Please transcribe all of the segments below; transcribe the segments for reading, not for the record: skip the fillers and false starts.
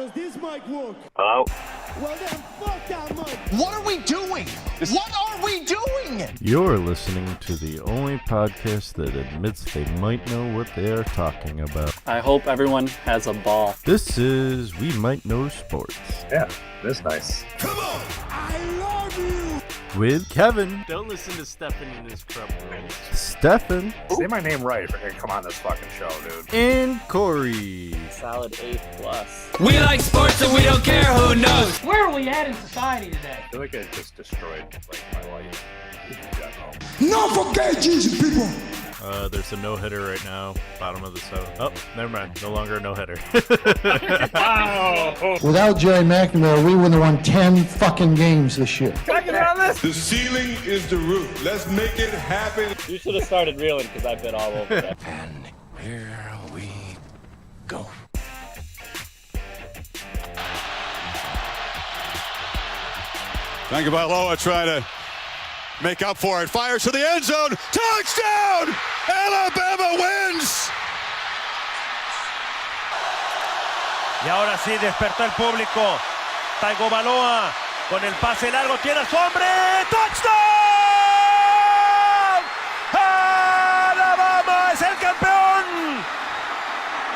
Does this mic work? Hello? Well then, fuck that mic! What are we doing? What are we doing? You're listening to the only podcast that admits they might know what they are talking about. I hope everyone has a ball. This is We Might Know Sports. Yeah, that's nice. Come on! I love you! With Kevin, Don't listen to Stefan and his crumb rolls. Stefan, Say my name right if you're gonna come on this fucking show, dude. and Corey. Solid A+. We like sports and we don't care who knows. Where are we at in society today? I feel like I just destroyed my life in general. Not forget Jesus, people! There's a no-hitter right now, bottom of the seventh. Oh, never mind, no longer a no-hitter. Wow! Without Jerry McNamara, we wouldn't have won 10 fucking games this year. The ceiling is the roof. Let's make it happen. You should have started reeling because I've been all over that. And here we go. Tagovailoa trying to make up for it. Fires to the end zone. Touchdown! Alabama wins! Y ahora sí despertó el público. Tagovailoa con el pase largo. Tiene a su hombre. ¡Touchdown! ¡Alabama es el campeón!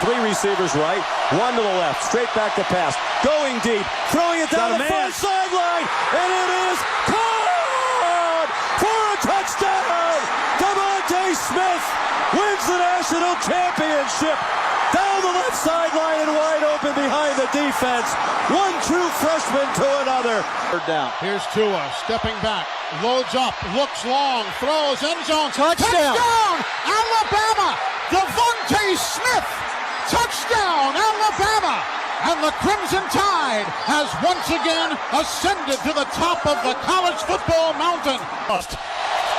Three receivers right, one to the left, straight back to pass, going deep, throwing it down the far sideline, and it is caught for a touchdown! DeVonta Smith wins the national championship down the left sideline and wide open behind the defense. One true freshman to another. Down. Here's Tua stepping back, loads up, looks long, throws, end zone, Touchdown! Alabama! DeVonta Smith! Touchdown, Alabama! And the Crimson Tide has once again ascended to the top of the college football mountain.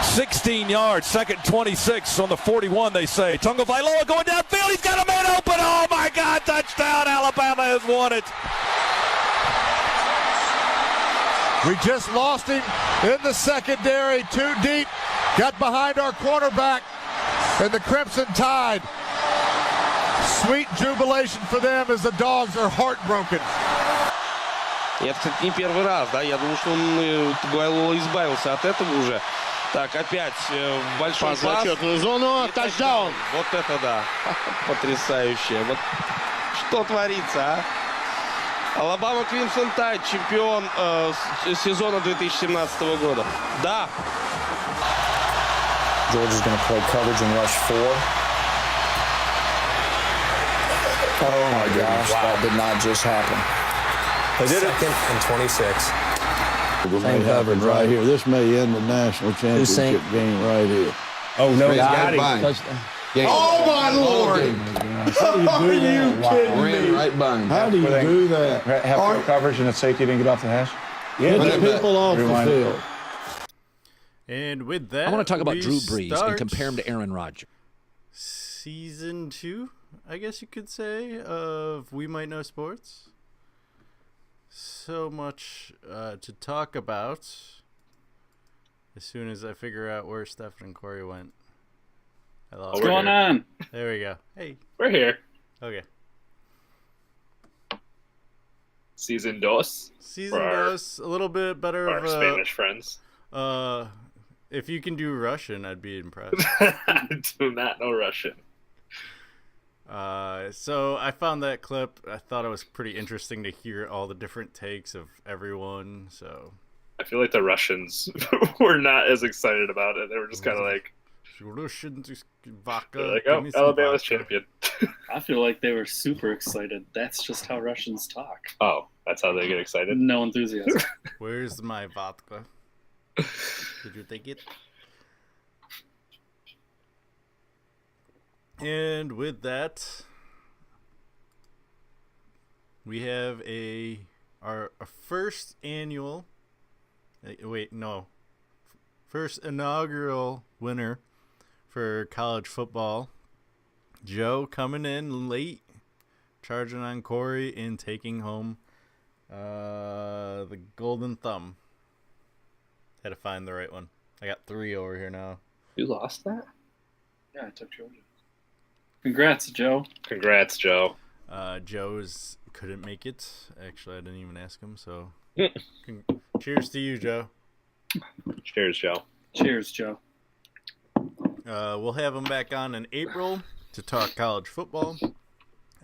16 yards, second 26 on the 41, they say. Tagovailoa going downfield, he's got a man open. Oh my God, touchdown, Alabama has won it. We just lost him in the secondary, too deep. Got behind our quarterback, and the Crimson Tide. Sweet jubilation for them as the dogs are heartbroken. Это, кстати, не первый раз, да? Я думаю, что он Таговailoa избавился от этого уже. Так, опять большой пас. Зачетную зону, тачдаун. Вот это да. Потрясающе. Вот что творится, а? Алабама Crimson Tide, чемпион сезона 2017 года. Да. Georgia's going to play coverage and rush 4. Oh my gosh, that did not just happen. They did it. Second and 26. Same coverage right here. This may end the national championship game right here. Oh no, he's got him. Touchdown. Oh my lord! Are you kidding me? Right by him. How do you do that? Have coverage and the safety didn't get off the hash. Get the people off the field. And with that, I want to talk about we Drew Brees and start compare him to Aaron Rodgers. Season 2, I guess you could say, of We Might Know Sports. So much to talk about. As soon as I figure out where Stefan and Corey went. What's going on? There we go. Hey. We're here. Okay. Season dos. Season For our- dos, a little bit better Our of a... Spanish friends. If you can do Russian, I'd be impressed. I do not know Russian. So I found that clip. I thought it was pretty interesting to hear all the different takes of everyone. So I feel like the Russians were not as excited about it. They were just kind of like, Russian vodka. they're like, give oh, me some Alabama's vodka." champion. I feel like they were super excited. That's just how Russians talk. Oh, that's how they get excited? No enthusiasm. Where's my vodka? Did you take it? And with that, we have our first annual. First inaugural winner for college football. Joe coming in late, charging on Corey and taking home the golden thumb. Had to find the right one. I got 3 over here now. You lost that? Yeah, I took Georgia. Congrats, Joe. Congrats, Joe. Joe's couldn't make it. Actually, I didn't even ask him. So, cheers to you, Joe. Cheers, Joe. Cheers, Joe. We'll have him back on in April to talk college football,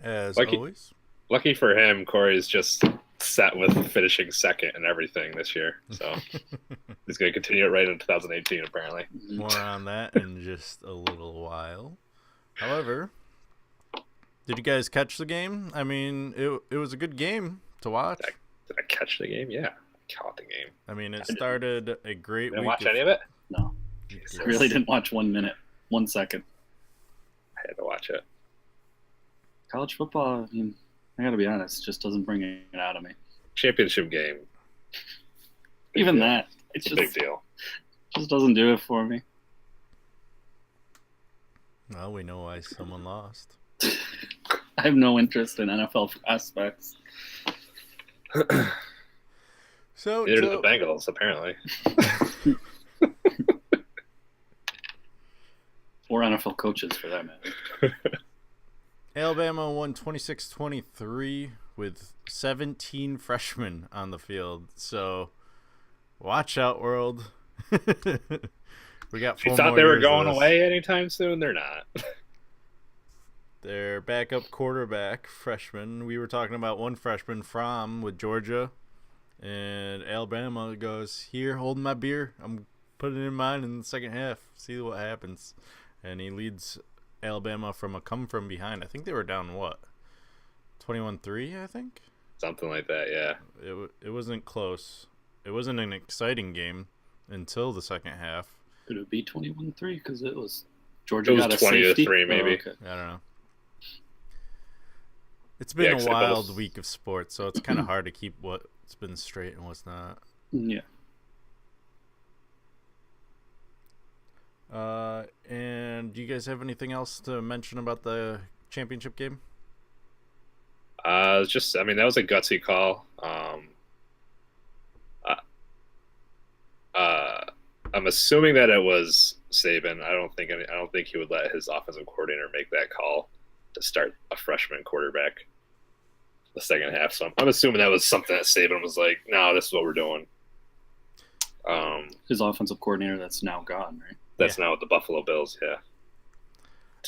as Lucky. always. Lucky for him, Corey's just set with finishing second and everything this year. So he's going to continue it right in 2018, apparently. More on that in just a little while. However, did you guys catch the game? I mean, it was a good game to watch. Did I catch the game? Yeah, I caught the game. I mean, it started a great Didn't week. watch any of it? No. I really didn't watch 1 minute, 1 second. I had to watch it. College football, I mean, I got to be honest, just doesn't bring it out of me. Championship game. Even deal. that, it's just Big deal. just doesn't do it for me. Well, we know why someone lost. I have no interest in NFL prospects. So Neither do the Bengals, apparently. Or NFL coaches, for that matter. Alabama won 26-23 with 17 freshmen on the field. So, watch out, world. We got 4 You thought more they were years going of this. away anytime soon? They're not. Their backup quarterback, freshman. We were talking about one freshman from with Georgia. And Alabama goes, here, hold my beer. I'm putting it in mine in the second half. See what happens. And he leads Alabama from a come from behind. I think they were down, what? 21-3, I think? Something like that, yeah. It wasn't close. It wasn't an exciting game until the second half. Could it be 21-3? Because it was Georgia It was got a 20 to safety? 3, maybe. Oh, okay. I don't know. It's been Yeah, a wild both- week of sports, so it's kind of hard to keep what's been straight and what's not. Yeah. And do you guys have anything else to mention about the championship game? It's just, I mean, that was a gutsy call. I'm assuming that it was Saban. I don't think he would let his offensive coordinator make that call to start a freshman quarterback the second half. So I'm assuming that was something that Saban was like, "No, this is what we're doing." His offensive coordinator that's now gone, right? That's now with the Buffalo Bills. Yeah.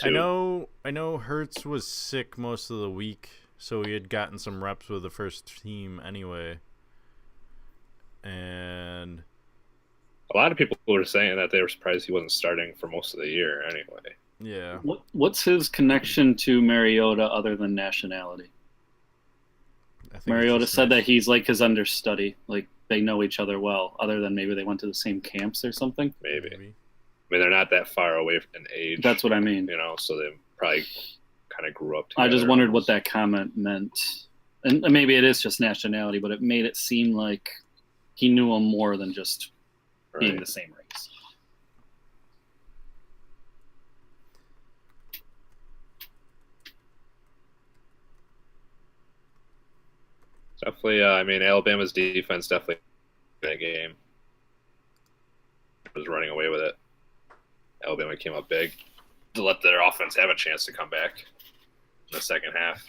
I know Hurts was sick most of the week, so he had gotten some reps with the first team anyway. And A lot of people were saying that they were surprised he wasn't starting for most of the year anyway. yeah. What's his connection to Mariota other than nationality? I think it's Mariota just said that he's like his understudy, like they know each other well, other than maybe they went to the same camps or something. Maybe. I mean, they're not that far away in age. That's what I mean. You know, so they probably kind of grew up together. I just wondered what that comment meant. And maybe it is just nationality, but it made it seem like he knew him more than just being the same race. Definitely, I mean, Alabama's defense definitely that game was running away with it. Alabama came up big to let their offense have a chance to come back in the second half.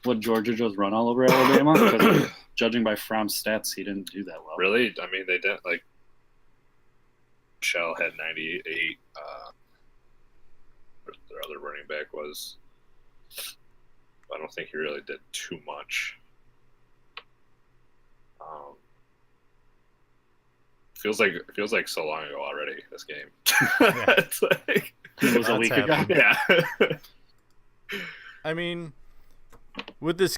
What, Georgia just run all over Alabama? Because judging by Fromm's stats, he didn't do that well. Really? I mean, they didn't, like, Shell had 98. Their other running back was, I don't think he really did too much. Feels like so long ago already, this game. Yeah. It's like, It was a week ago. yeah. I mean, with this,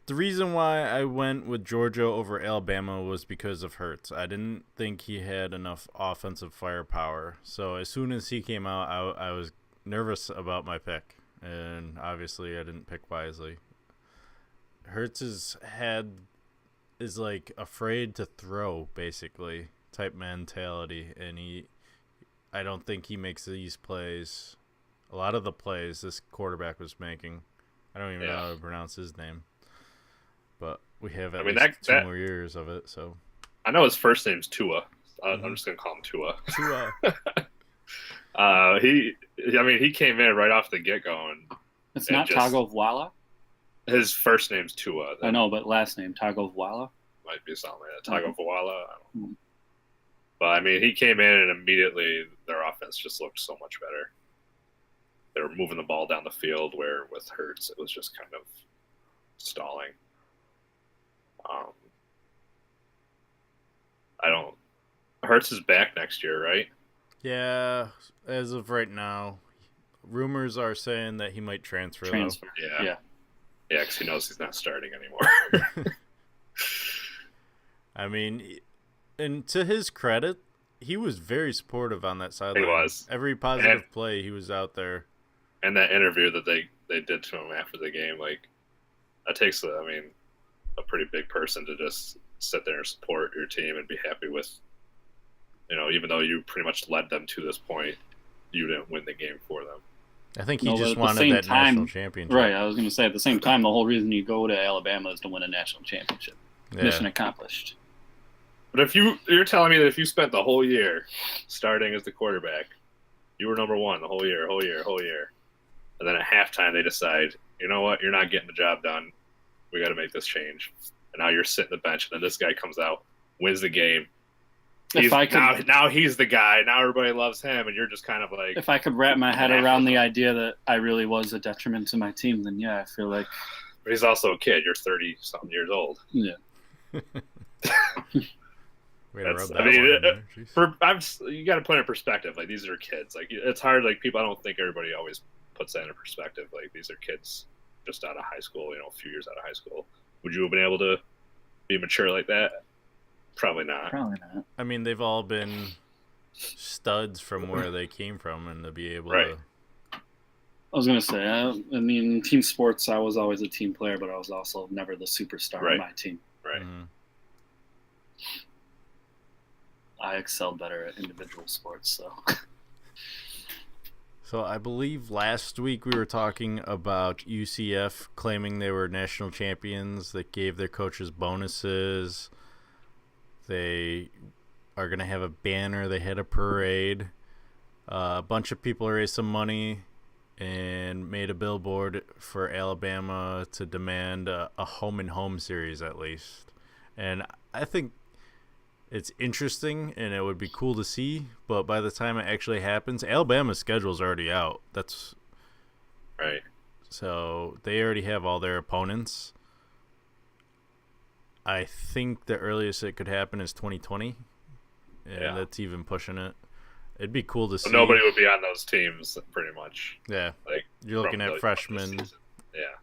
the reason why I went with Georgia over Alabama was because of Hurts. I didn't think he had enough offensive firepower. So as soon as he came out, I was nervous about my pick. And obviously I didn't pick wisely. Hurts is like afraid to throw, basically, type mentality. And I don't think he makes these plays. A lot of the plays this quarterback was making, I don't even know how to pronounce his name. But we have at least two more years of it, so. I know his first name's Tua. I'm just going to call him Tua. Tua. He came in right off the get-go. It's not Tagovailoa? His first name's Tua. I know, but last name Tagovailoa might be something like that. Tagovailoa. I don't know. But I mean, he came in and immediately their offense just looked so much better. They were moving the ball down the field, where with Hurts it was just kind of stalling. Hurts is back next year, right? Yeah, as of right now, rumors are saying that he might transfer. Yeah, because he knows he's not starting anymore. I mean, and to his credit, he was very supportive on that sideline. He was. Every positive play, he was out there. And that interview that they did to him after the game, like, that takes a pretty big person to just sit there and support your team and be happy with, even though you pretty much led them to this point, you didn't win the game for them. I think he just wanted that national championship. Right, I was going to say, at the same time, the whole reason you go to Alabama is to win a national championship. Yeah. Mission accomplished. But if you're telling me that if you spent the whole year starting as the quarterback, you were number one the whole year, and then at halftime they decide, you know what, you're not getting the job done, we got to make this change, and now you're sitting the bench, and then this guy comes out, wins the game. Now he's the guy. Now everybody loves him, and you're just kind of like. If I could wrap my head around the idea that I really was a detriment to my team, then yeah, I feel like. But he's also a kid. You're 30-something years old. Yeah. You got to put it in perspective. Like, these are kids. Like, it's hard. Like, people, I don't think everybody always puts that in perspective. Like, these are kids just out of high school. A few years out of high school. Would you have been able to be mature like that? Probably not. I mean, they've all been studs from where they came from, and to be able to. I was going to say, I mean, team sports, I was always a team player, but I was also never the superstar on my team. Right. Mm-hmm. I excel better at individual sports, so. So I believe last week we were talking about UCF claiming they were national champions. They gave their coaches bonuses. They are going to have a banner. They had a parade. A bunch of people raised some money and made a billboard for Alabama to demand a home-and-home series at least. And I think it's interesting and it would be cool to see, but by the time it actually happens, Alabama's schedule's already out. That's right. So they already have all their opponents. I think the earliest it could happen is 2020. And that's even pushing it. It'd be cool to see. Nobody would be on those teams, pretty much. Yeah. Like, you're looking at freshmen. Yeah.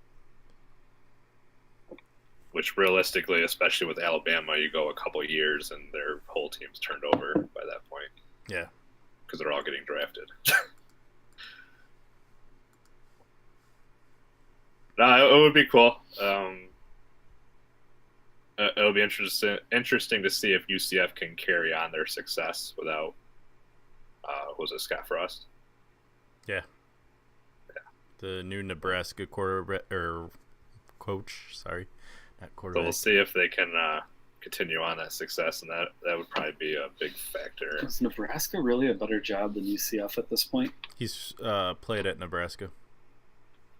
Which realistically, especially with Alabama, you go a couple years and their whole team's turned over by that point. Yeah. Because they're all getting drafted. No, it would be cool. It'll be interesting to see if UCF can carry on their success without, was it Scott Frost? Yeah. The new Nebraska quarterback or coach, sorry, not quarterback. So we'll see if they can continue on that success, and that would probably be a big factor. Is Nebraska really a better job than UCF at this point? He's played at Nebraska.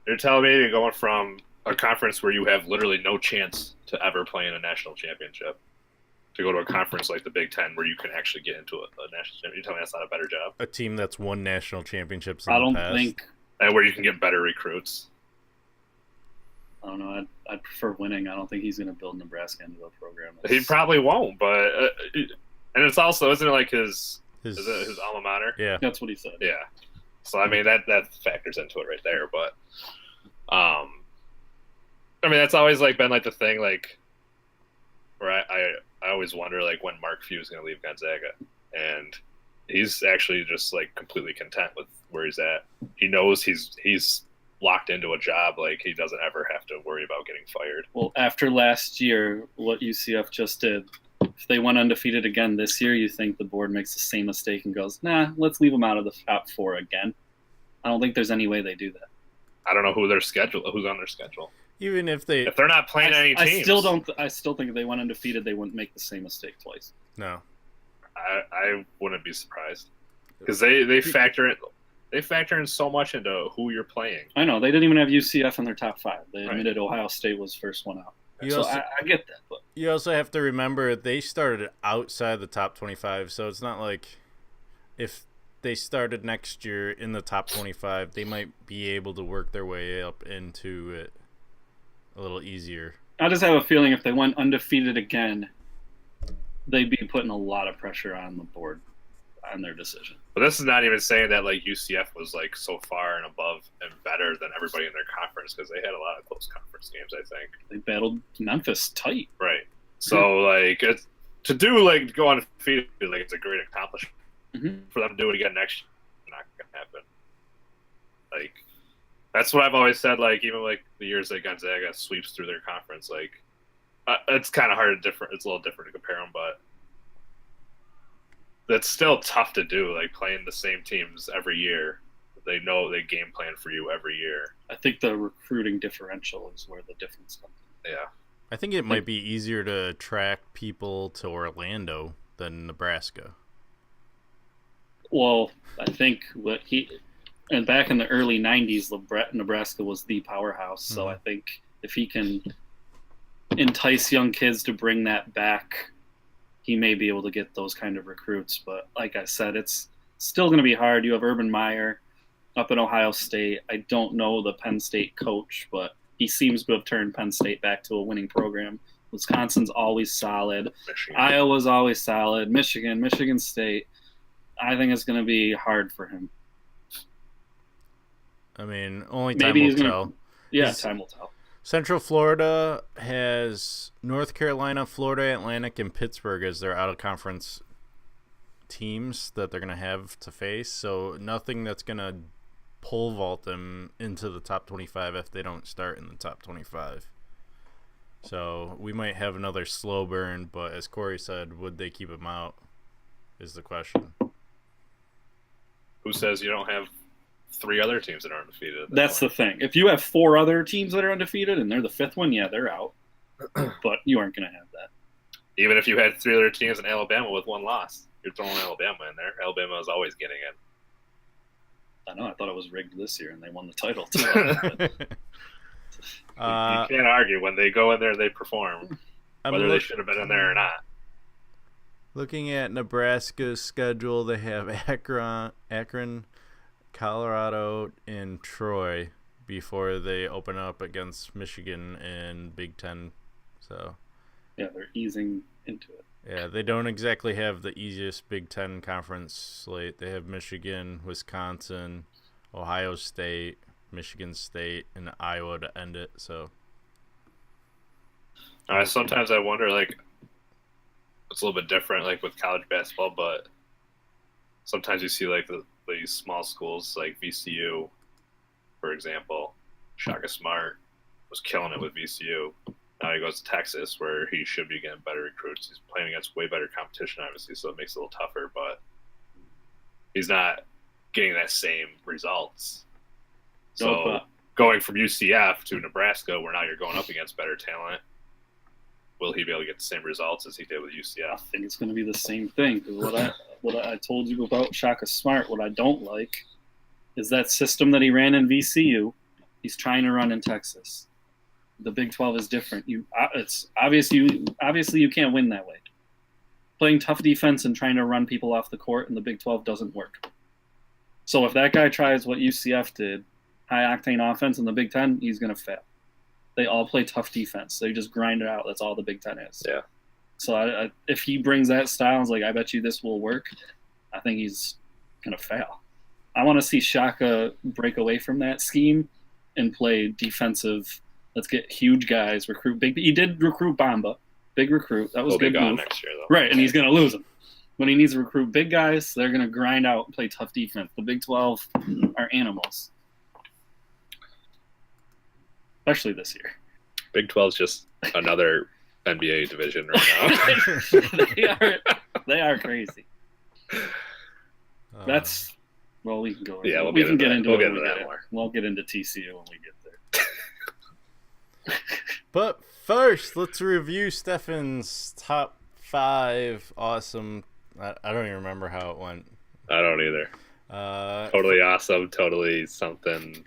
You're telling me you're going from a conference where you have literally no chance to ever play in a national championship to go to a conference like the Big Ten where you can actually get into a national championship. You're telling me that's not a better job? A team that's won national championships in the past. Think... And where you can get better recruits. I don't know. I'd prefer winning. I don't think he's going to build Nebraska into a program. He probably won't, but and it's also, isn't it like his alma mater? Yeah, that's what he said. Yeah, so I mean that factors into it right there. But I mean that's always like been like the thing, like where I always wonder like when Mark Few is going to leave Gonzaga, and he's actually just like completely content with where he's at. He knows he's locked into a job, like he doesn't ever have to worry about getting fired. Well, after last year, what UCF just did, if they went undefeated again this year, you think the board makes the same mistake and goes, nah, let's leave them out of the top four again? I don't think there's any way they do that. I don't know who's on their schedule. Even if they're not playing any teams. I still think if they went undefeated, they wouldn't make the same mistake twice. No. I wouldn't be surprised. Because they factor they factor in so much into who you're playing. I know they didn't even have UCF in their top 5. They admitted Ohio State was first one out. So I get that, but you also have to remember they started outside the top 25, so it's not like if they started next year in the top 25, they might be able to work their way up into it a little easier. I just have a feeling if they went undefeated again, they'd be putting a lot of pressure on the board on their decision. But this is not even saying that like UCF was like so far and above and better than everybody in their conference, because they had a lot of close conference games. I think they battled Memphis tight, right? So like to do like go undefeated, like it's a great accomplishment. For them to do it again next year, not gonna happen. Like that's what I've always said. Like even like the years that Gonzaga sweeps through their conference, like it's kind of hard to different. It's a little different to compare them, but that's still tough to do. Like playing the same teams every year, they know they game plan for you every year. I think the recruiting differential is where the difference comes in. Yeah, I think it might be easier to attract people to Orlando than Nebraska. Well, I think and back in the early 90s, Nebraska was the powerhouse. So I think if he can entice young kids to bring that back, he may be able to get those kind of recruits. But like I said, it's still going to be hard. You have Urban Meyer up in Ohio State. I don't know the Penn State coach, but he seems to have turned Penn State back to a winning program. Wisconsin's always solid. Michigan. Iowa's always solid. Michigan State. I think it's going to be hard for him. I mean, only time will tell. Time will tell. Central Florida has North Carolina, Florida Atlantic, and Pittsburgh as their out-of-conference teams that they're going to have to face. So nothing that's going to pole vault them into the top 25 if they don't start in the top 25. So we might have another slow burn, but as Corey said, would they keep them out is the question. Who says you don't have 3 other teams that are undefeated? That's the thing. If you have 4 other teams that are undefeated and they're the 5th one, yeah, they're out. But you aren't going to have that. Even if you had 3 other teams in Alabama with 1 loss, you're throwing Alabama in there. Alabama is always getting in. I know. I thought it was rigged this year and they won the title too. You can't argue. When they go in there, they perform. Whether they should have been in there or not. Looking at Nebraska's schedule, they have Akron, Colorado, and Troy before they open up against Michigan and Big Ten. So, yeah, they're easing into it. Yeah, they don't exactly have the easiest Big Ten conference slate. They have Michigan, Wisconsin, Ohio State, Michigan State, and Iowa to end it. So, sometimes I wonder, like, it's a little bit different, like with college basketball, but sometimes you see like these small schools like VCU, for example. Shaka Smart was killing it with VCU. Now he goes to Texas, where he should be getting better recruits. He's playing against way better competition, obviously, so it makes it a little tougher, but he's not getting that same results. So going from UCF to Nebraska, where now you're going up against better talent, will he be able to get the same results as he did with UCF? I think it's going to be the same thing. What I told you about Shaka Smart, what I don't like is that system that he ran in VCU, he's trying to run in Texas. The Big 12 is different. It's obviously you can't win that way. Playing tough defense and trying to run people off the court in the Big 12 doesn't work. So if that guy tries what UCF did, high-octane offense in the Big 10, he's going to fail. They all play tough defense. They just grind it out. That's all the Big Ten is. Yeah. So if he brings that style, it's like, I bet you this will work. I think he's going to fail. I want to see Shaka break away from that scheme and play defensive. Let's get huge guys, recruit big. He did recruit Bamba, big recruit. That was a good move. Next year, though. Right, and he's going to lose them. When he needs to recruit big guys, they're going to grind out and play tough defense. The Big 12 are animals. Especially this year. Big 12 is just another NBA division right now. They are crazy. We can go. Yeah, we can get into we'll get into that more. We'll get into TCU when we get there. But first, let's review Stefan's top 5 awesome. I don't even remember how it went. I don't either. Totally awesome. Totally something.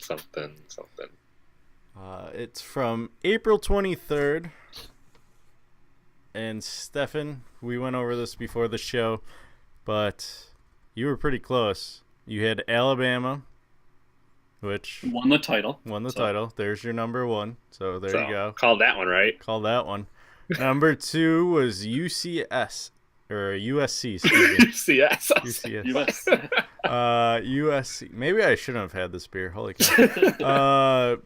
It's from April 23rd. And Stefan, we went over this before the show, but you were pretty close. You had Alabama, which won the title. There's your number one. So there you go. Called that one right. Called that one. Number 2 was UCS or USC. Excuse me. UCS. USC. Maybe I shouldn't have had this beer. Holy cow.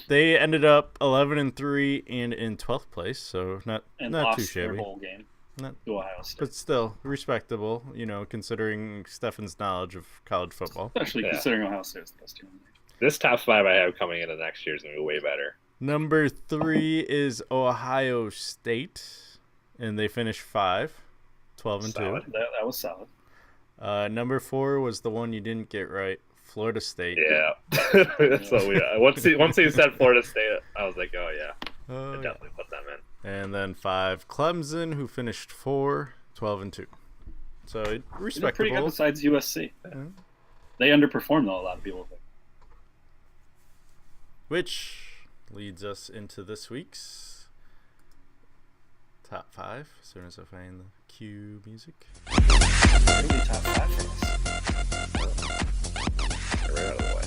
They ended up 11-3 and in 12th place, so not too shabby. Their bowl game. Not, to Ohio State. But still respectable, considering Stefan's knowledge of college football. Especially considering Ohio State is the best team in the nation. This top 5 I have coming into next year is going to be way better. Number 3 is Ohio State, and they finished 5, 12-2. That was solid. Number 4 was the one you didn't get right, Florida State. Yeah, that's what we. Once he said Florida State, I was like, oh yeah, I definitely put them in. And then 5, Clemson, who finished 4, 12-2. So respectable. Pretty good besides USC. Yeah. They underperformed though. A lot of people think. Which leads us into this week's top 5. As soon as I find the cue music. Really top 5 for us. Right out of the way.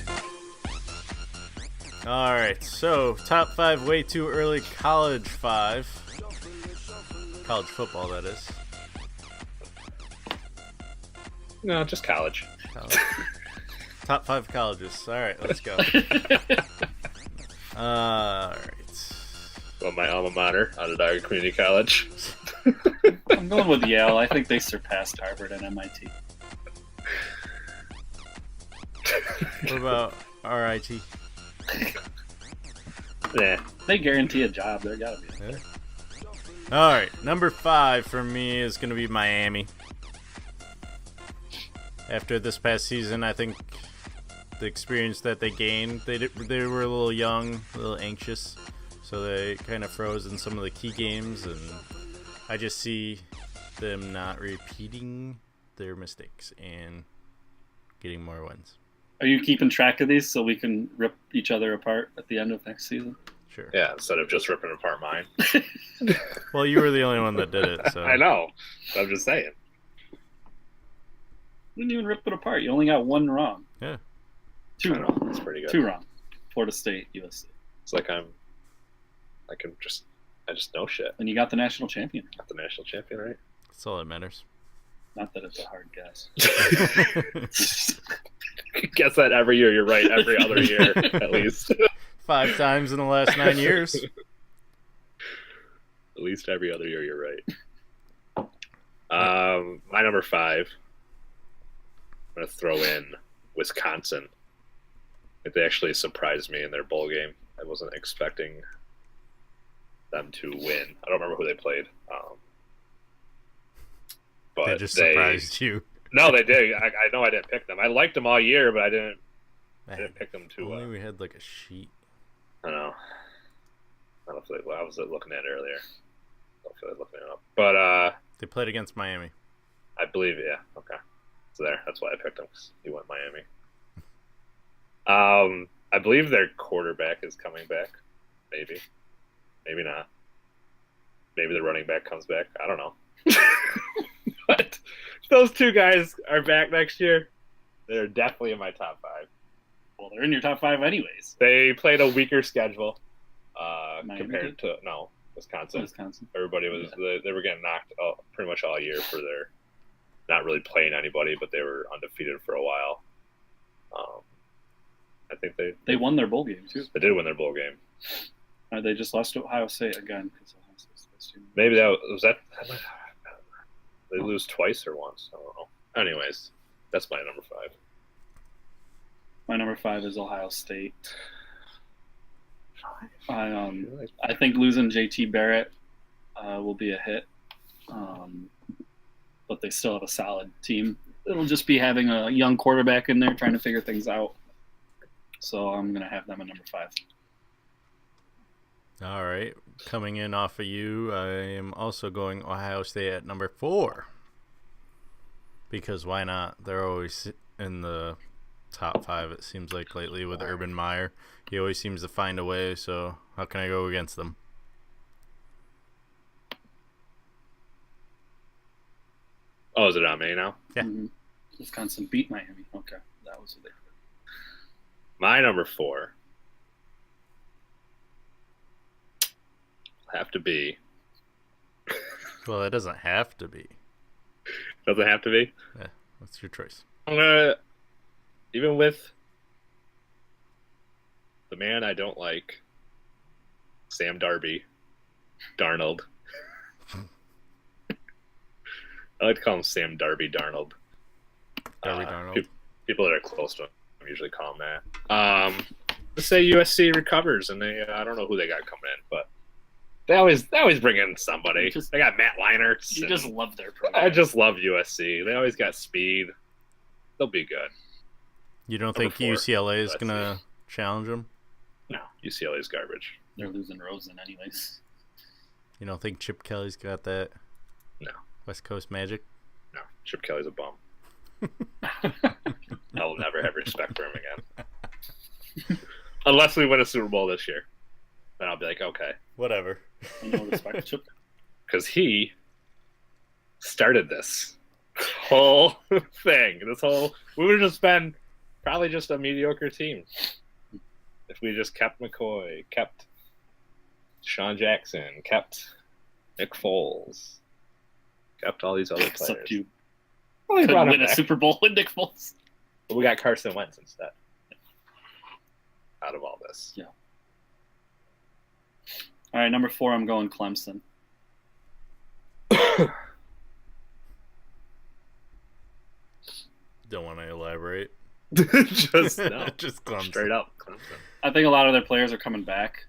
All right, so top 5 way too early college 5. College football, that is. No, just college. Top 5 colleges. All right, let's go. All right. Well, my alma mater, Onondaga Community College. I'm going with Yale. I think they surpassed Harvard and MIT. What about RIT? Yeah. They guarantee a job. There gotta be. Yeah. All right, number 5 for me is going to be Miami. After this past season, I think the experience that they gained, they were a little young, a little anxious, so they kind of froze in some of the key games, and I just see them not repeating their mistakes and getting more wins. Are you keeping track of these so we can rip each other apart at the end of next season? Sure. Yeah, instead of just ripping apart mine. Well, you were the only one that did it, so. I know. I'm just saying. You didn't even rip it apart. You only got 1 wrong. Yeah. 2 wrong. That's pretty good. 2 wrong. Florida State, USC. It's like I just know shit. And you got the national champion. Got the national champion, right? That's all that matters. Not that it's a hard guess. Guess that every year you're right. Every other year, at least. 5 times in the last 9 years. At least every other year you're right. My number 5. I'm gonna throw in Wisconsin. They actually surprised me in their bowl game. I wasn't expecting them to win. I don't remember who they played. But they just surprised you. No, they did. I know I didn't pick them. I liked them all year, but I didn't pick them to. Only we had like a sheet. I know. I don't know if I was looking at it earlier. I don't feel like looking it up. But they played against Miami. I believe, yeah. Okay. So there. That's why I picked them. Cause he went Miami. I believe their quarterback is coming back. Maybe. Maybe not. Maybe the running back comes back. I don't know. But those 2 guys are back next year. They're definitely in my top 5. Well, they're in your top 5 anyways. They played a weaker schedule compared did? to Wisconsin. Wisconsin. Everybody was they were getting knocked out pretty much all year for their not really playing anybody, but they were undefeated for a while. I think they won their bowl game too. They did win their bowl game. They just lost to Ohio State again. Maybe that was that. They lose twice or once. I don't know. Anyways, that's my number 5. My number 5 is Ohio State. I think losing JT Barrett will be a hit, but they still have a solid team. It'll just be having a young quarterback in there trying to figure things out. So I'm going to have them at number 5. All right. Coming in off of you, I am also going Ohio State at number 4. Because why not? They're always in the top 5, it seems like, lately with Urban Meyer. He always seems to find a way, so how can I go against them? Oh, is it on me now? Yeah. Wisconsin beat Miami. Okay, that was what they did. My number 4 have to be. Well, it doesn't have to be. Doesn't have to be? Yeah, what's your choice? I'm gonna, even with the man I don't like, Sam Darnold. I like to call him Sam Darnold. Darnold. People that are close to him usually call him that. Let's say USC recovers, and they I don't know who they got coming in, but they always bring in somebody. They got Matt Leinart. You just love their program. I just love USC. They always got speed. They'll be good. You don't Number think 4, UCLA is USC. going to challenge them? No, UCLA is garbage. They're losing Rosen anyways. You don't think Chip Kelly's got that No, West Coast magic? no. Chip Kelly's a bum. I'll never have respect for him again. Unless we win a Super Bowl this year. Then I'll be like, okay. Whatever. No respect, Chip. Because he started this whole thing. We would have just been probably just a mediocre team. If we just kept McCoy, kept Sean Jackson, kept Nick Foles, kept all these other players. Except you Well, they couldn't brought him win a back. Super Bowl with Nick Foles. But we got Carson Wentz instead. Out of all this. Yeah. All right, number 4, I'm going Clemson. Don't want to elaborate. Just no. Just Clemson. Straight up Clemson. I think a lot of their players are coming back.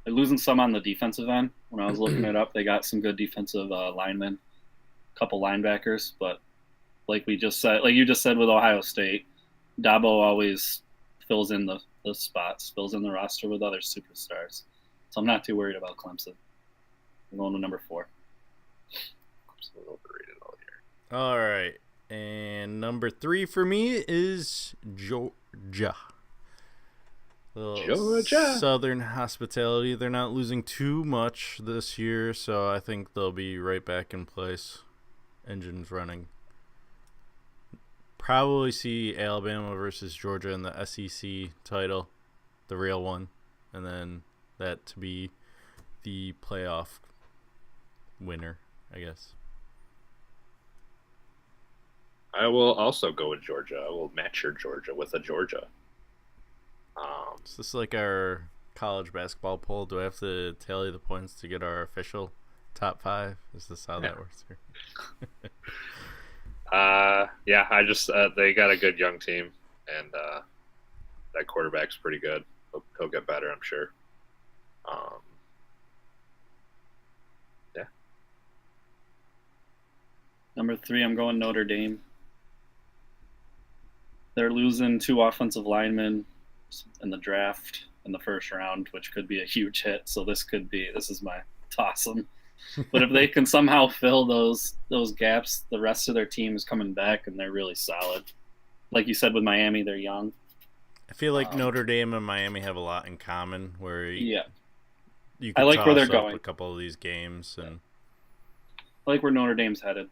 They're losing some on the defensive end. When I was looking it up, they got some good defensive linemen, a couple linebackers. But like you just said with Ohio State, Dabo always fills in the spots, fills in the roster with other superstars. So I'm not too worried about Clemson. I'm going to number 4. Clemson was overrated all year. All right. And number 3 for me is Georgia. Georgia. Southern hospitality. They're not losing too much this year, so I think they'll be right back in place. Engines running. Probably see Alabama versus Georgia in the SEC title, the real one, and then that to be the playoff winner, I guess. I will also go with Georgia. I will match your Georgia with a Georgia. Is this like our college basketball poll? Do I have to tally the points to get our official top 5? Is this how that works here? Yeah, I just they got a good young team, and that quarterback's pretty good. He'll get better, I'm sure. Yeah. Number 3, I'm going Notre Dame. They're losing 2 offensive linemen in the draft in the first round, which could be a huge hit. So this is my toss them. But if they can somehow fill those gaps, the rest of their team is coming back and they're really solid. Like you said with Miami, they're young. I feel like Notre Dame and Miami have a lot in common. Where you I can like where they're toss up going. a couple of these games, and I like where Notre Dame's headed.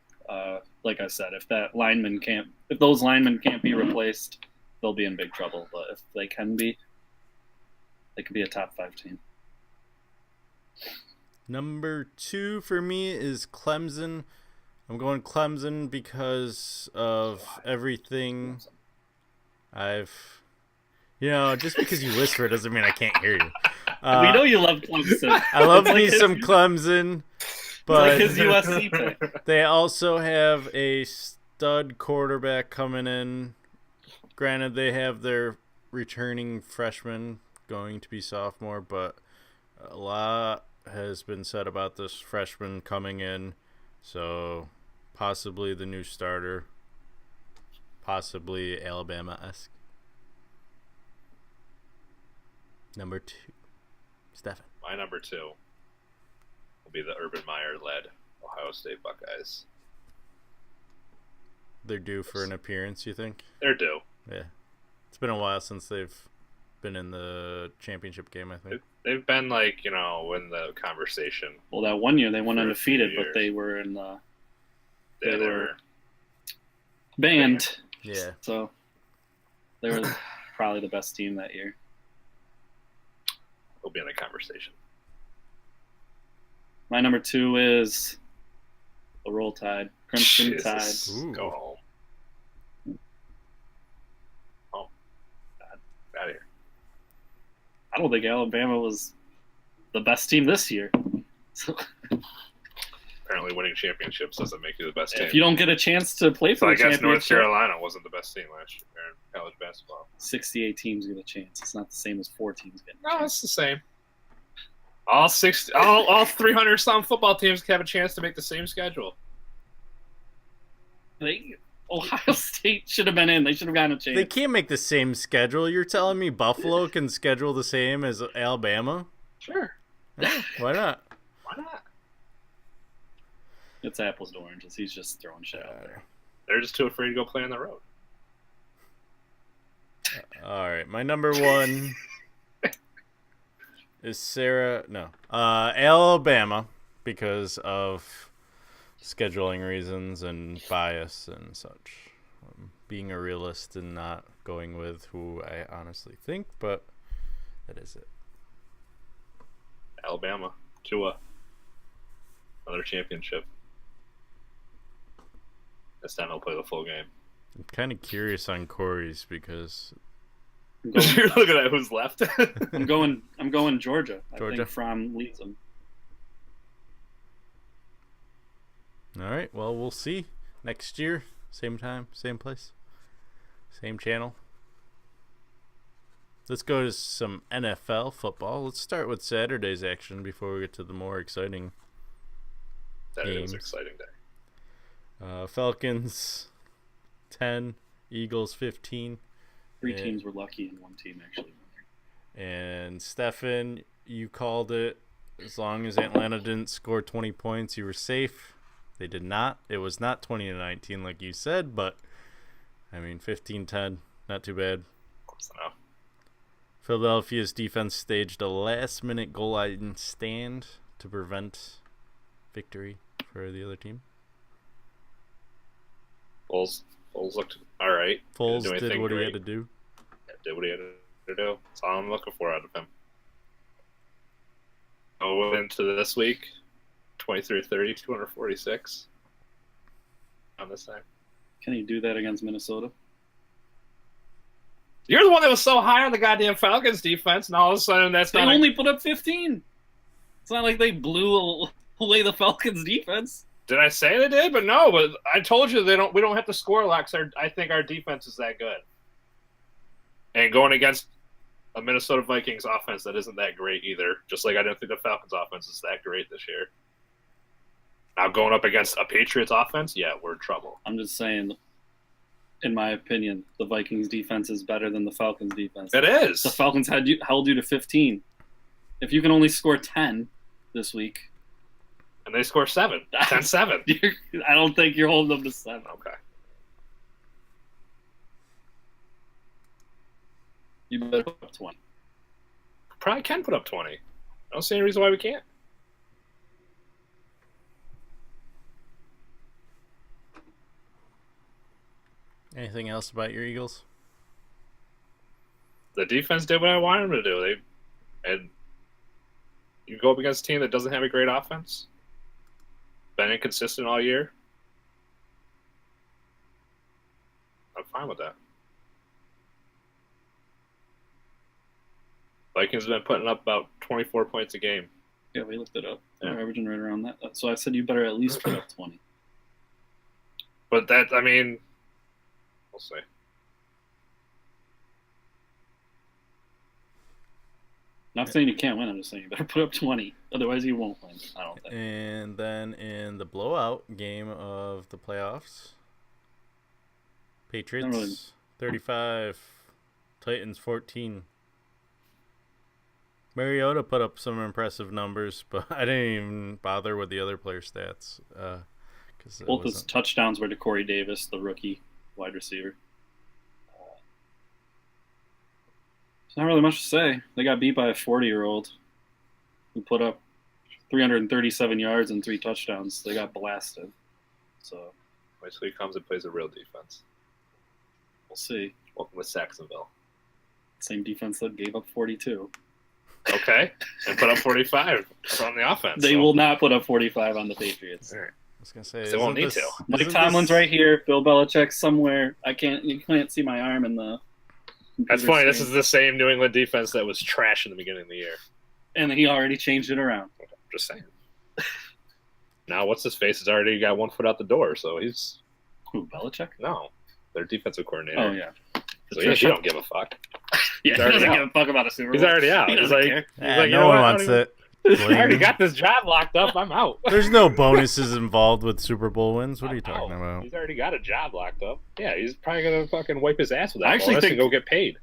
Like I said, if those linemen can't be replaced, they'll be in big trouble. But if they can be, they could be a top 5 team. number 2 for me is Clemson. I'm going Clemson because of everything just because you whisper doesn't mean I can't hear you. We know you love Clemson. I love It's me like some Clemson, but his USC pick. they also have a stud quarterback coming in. Granted, they have their returning freshman going to be sophomore, but a lot has been said about this freshman coming in. So possibly the new starter, possibly Alabama-esque. Number 2, Stefan. My number 2 will be the Urban Meyer-led Ohio State Buckeyes. they're due for an appearance, you think? They're due. Yeah. It's been a while since they've been in the championship game, I think. They've been like, in the conversation. Well, that one year they went For a undefeated, few but years. they were in the They They were were banned. Yeah. So they were probably the best team that year. They'll be in the conversation. My number 2 is the Roll Tide, Crimson Jesus. Tide. Ooh. Go home. Oh, out of here. I don't think Alabama was the best team this year. So Apparently, winning championships doesn't make you the best team. if you don't get a chance to play So for I the guess North championship, Carolina wasn't the best team last year in college basketball. 68 teams get a chance. It's not the same as 4 teams getting a No, chance. it's the same. All 300 some football teams have a chance to make the same schedule. Ohio State should have been in. They should have gotten a chance. They can't make the same schedule. You're telling me Buffalo can schedule the same as Alabama? Sure. Why not? Why not? It's apples to oranges. He's just throwing shit out there. They're just too afraid to go play on the road. All right, my number 1 is Alabama because of scheduling reasons and bias and such. Being a realist and not going with who I honestly think, but that is it. Alabama, Tua, another championship. This time they'll play the full game. I'm kind of curious on Corey's because You're looking at who's left. I'm going Georgia. I Georgia? think Fromm leads them. all right, well, we'll see next year, same time, same place, same channel. Let's go to some NFL football. Let's start with Saturday's action before we get to the more exciting That is games. an exciting day. Falcons 10, Eagles 15. 3 Yeah. teams were lucky and 1 team actually won. And Stefan, you called it. As long as Atlanta didn't score 20 points, you were safe. They did not. It was not 20-19 like you said, but I mean 15-10, not too bad. Close enough. Philadelphia's defense staged a last-minute goal line stand to prevent victory for the other team. Foles looked all right. Foles Didn't do did anything what he great. had to do. Did what he had to do. That's all I'm looking for out of him. Go into this week, 23-30, 246 on this time. Can he do that against Minnesota? You're the one that was so high on the goddamn Falcons defense, and all of a sudden They only put up 15. It's not like they blew away the Falcons defense. Did I say they did? But no. But I told you we don't have to score a lot. 'Cause I think our defense is that good. And going against a Minnesota Vikings offense that isn't that great either. Just like I didn't think the Falcons offense is that great this year. Now going up against a Patriots offense, yeah, we're in trouble. I'm just saying, in my opinion, the Vikings defense is better than the Falcons defense. It is. The Falcons held you to 15. If you can only score 10 this week, And they score 7. 10-7. I don't think you're holding them to 7. Okay. You better put up 20. Probably can put up 20. I don't see any reason why we can't. Anything else about your Eagles? The defense did what I wanted them to do. And you go up against a team that doesn't have a great offense. Been inconsistent all year. I'm fine with that. Vikings have been putting up about 24 points a game. Yeah, we looked it up. Yeah. They're averaging right around that. So I said you better at least put up 20. But that, I mean, we'll see. Not saying you can't win. I'm just saying you better put up 20. Otherwise, you won't win. I don't think. And then in the blowout game of the playoffs, Patriots 35, Titans 14. Mariota put up some impressive numbers, but I didn't even bother with the other player stats Both his touchdowns were to Corey Davis, the rookie wide receiver. There's not really much to say. They got beat by a 40-year-old who put up 337 yards and 3 touchdowns. They got blasted. So wait till he comes and plays a real defense. We'll see. Welcome to Saxonville. Same defense that gave up 42. Okay, and put up 45 on the offense. They will not put up 45 on the Patriots. All right. I was gonna say they won't need to. Mike Tomlin's right here. Bill Belichick somewhere. You can't see my arm in the. That's funny. This is the same New England defense that was trash in the beginning of the year, and he already changed it around. I'm just saying. Now, what's his face has already got 1 foot out the door, so he's who? Belichick? No, their defensive coordinator. Oh yeah. So he don't give a fuck. Yeah, he doesn't give a fuck about a Super Bowl. He's already out. He's like, you no know one what? wants it. I already got this job locked up. I'm out. There's no bonuses involved with Super Bowl wins. What are you talking about? He's already got a job locked up. Yeah, he's probably gonna fucking wipe his ass with that I actually bonus think- and go get paid.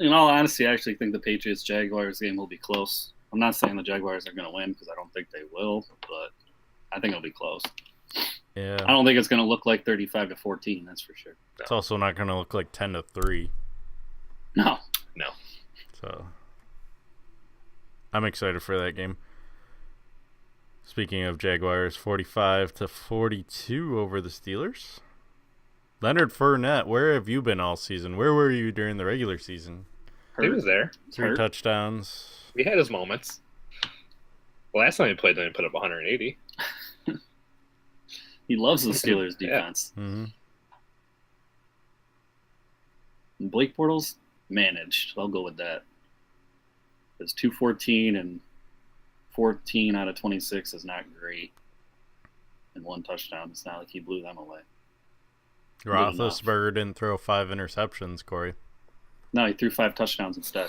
In all honesty, I actually think the Patriots-Jaguars game will be close. I'm not saying the Jaguars are going to win because I don't think they will, but I think it'll be close. Yeah. I don't think it's going to look like 35-14. That's for sure. It's also not going to look like 10-3. No. So I'm excited for that game. Speaking of Jaguars, 45-42 over the Steelers. Leonard Fournette, where have you been all season? Where were you during the regular season? He was there. 3 touchdowns. He had his moments. Last time he played, then he put up 180. He loves the Steelers defense. Yeah. Mm-hmm. And Blake Bortles managed. I'll go with that. It's 214 and 14 out of 26 is not great. And 1 touchdown. It's not like he blew them away. Roethlisberger didn't throw 5 interceptions, Corey. No, he threw 5 touchdowns instead.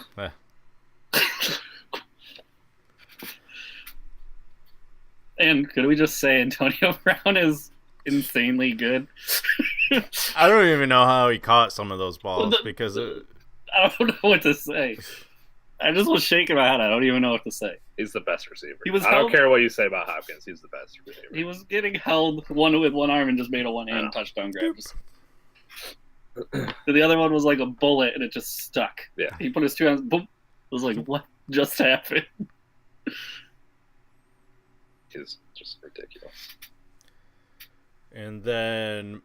And could we just say Antonio Brown is insanely good? I don't even know how he caught some of those balls because I don't know what to say. I just was shaking my head. I don't even know what to say. He's the best receiver. He was I don't care what you say about Hopkins. He's the best receiver. He was getting held with one arm and just made a one-hand touchdown grab. The other one was like a bullet and it just stuck. Yeah. He put his 2 hands. Boom. I was like, what just happened? He's just ridiculous. And then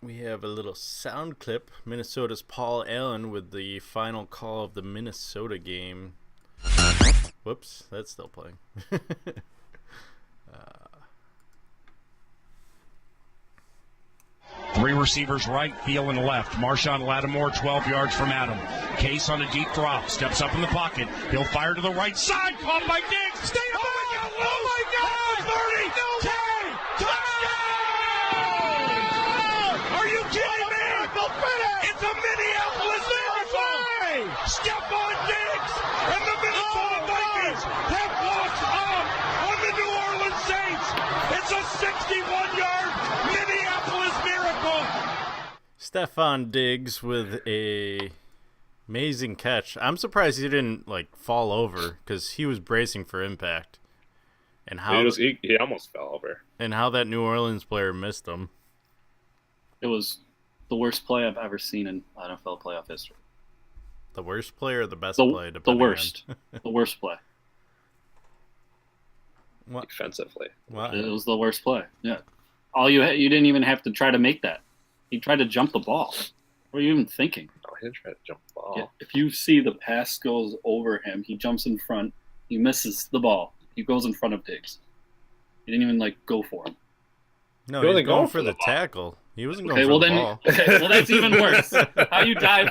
we have a little sound clip. Minnesota's Paul Allen with the final call of the Minnesota game. Whoops, that's still playing. 3 receivers right, Thielen left. Marshawn Lattimore 12 yards from Adam. Case on a deep drop, steps up in the pocket. He'll fire to the right side, caught by Diggs. Stay up! Oh my God! 30! No 10! Touchdown! Are you kidding me? It's a Minneapolis miracle! Stephon Diggs and the Minnesota Vikings have walked up on the New Orleans Saints. It's a 61-yard Minneapolis miracle. Stephon Diggs with a amazing catch. I'm surprised he didn't fall over because he was bracing for impact. And how he almost fell over. And how that New Orleans player missed him. It was the worst play I've ever seen in NFL playoff history. The worst play or the best play? The worst. The worst play. What? Defensively. What? It was the worst play. Yeah. You didn't even have to try to make that. He tried to jump the ball. What are you even thinking? Oh, he didn't try to jump the ball. Yeah, if you see the pass goes over him, he jumps in front, he misses the ball. He goes in front of Diggs. He didn't even go for him. No, he was going for the tackle. He wasn't going for the ball. Okay, well that's even worse. How you dive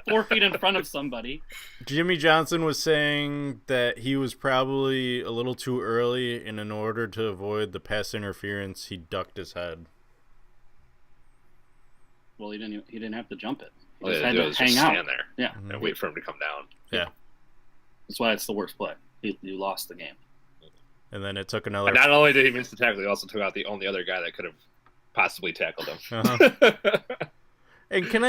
4 feet in front of somebody. Jimmy Johnson was saying that he was probably a little too early, and in order to avoid the pass interference, he ducked his head. Well, he didn't have to jump it. He All just he had had to was hang just out. stand there Yeah. and wait for him to come down. Yeah. That's why it's the worst play. You lost the game. And then it took another. And not only did he miss the tackle, he also took out the only other guy that could have possibly tackled him. Uh-huh. And can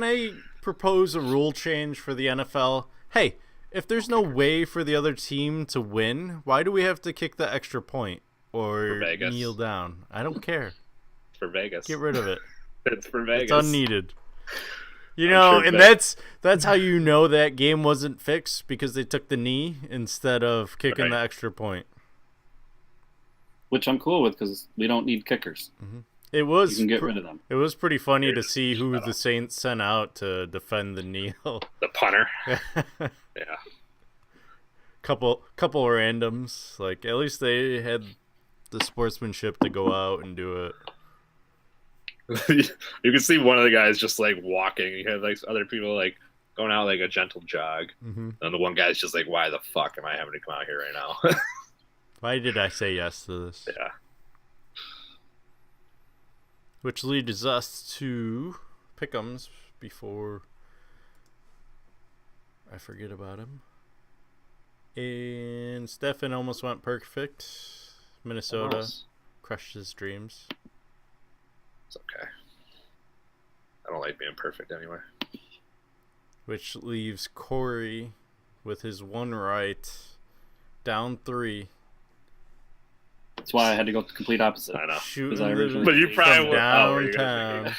I propose a rule change for the NFL? Hey, if there's no way for the other team to win, why do we have to kick the extra point? or Vegas. kneel down. I don't care. For Vegas. Get rid of it. It's for Vegas. It's unneeded. You I'm know, sure and that's how you know that game wasn't fixed, because they took the knee instead of kicking the extra point. Which I'm cool with because we don't need kickers. It was You can get rid of them. It was pretty funny to see who the Saints sent out to defend the kneel. The punter. Yeah. Couple randoms. Like, at least they had the sportsmanship to go out and do it. You can see one of the guys just like walking. You have like other people like going out like a gentle jog, and the one guy's just like, "Why the fuck am I having to come out here right now?" Why did I say yes to this? Yeah. Which leads us to Pick'ems before I forget about him. And Stefan almost went perfect. Minnesota crushed his dreams. It's okay. I don't like being perfect anyway. Which leaves Corey with his one right, down 3. That's why I had to go the complete opposite. I know. Shooting I originally But you probably would. downtown.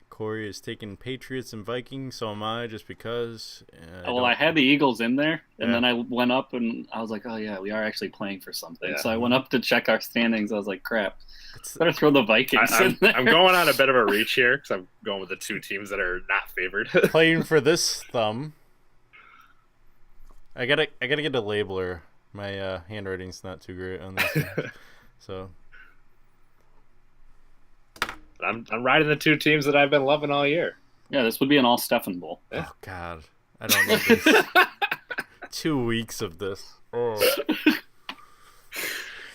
Corey is taking Patriots and Vikings, so am I, just because. I had the Eagles in there, and Yeah. then I went up and I was like, oh yeah, we are actually playing for something. Yeah. So I went up to check our standings. I was like, crap, better throw the Vikings in there. I'm going on a bit of a reach here because I'm going with the two teams that are not favored. Playing for this thumb. I gotta get a labeler. My handwriting's not too great on this one. So I'm riding the two teams that I've been loving all year. Yeah, this would be an all Stefan Bowl. Yeah. Oh God, I don't know this. 2 weeks of this. Oh.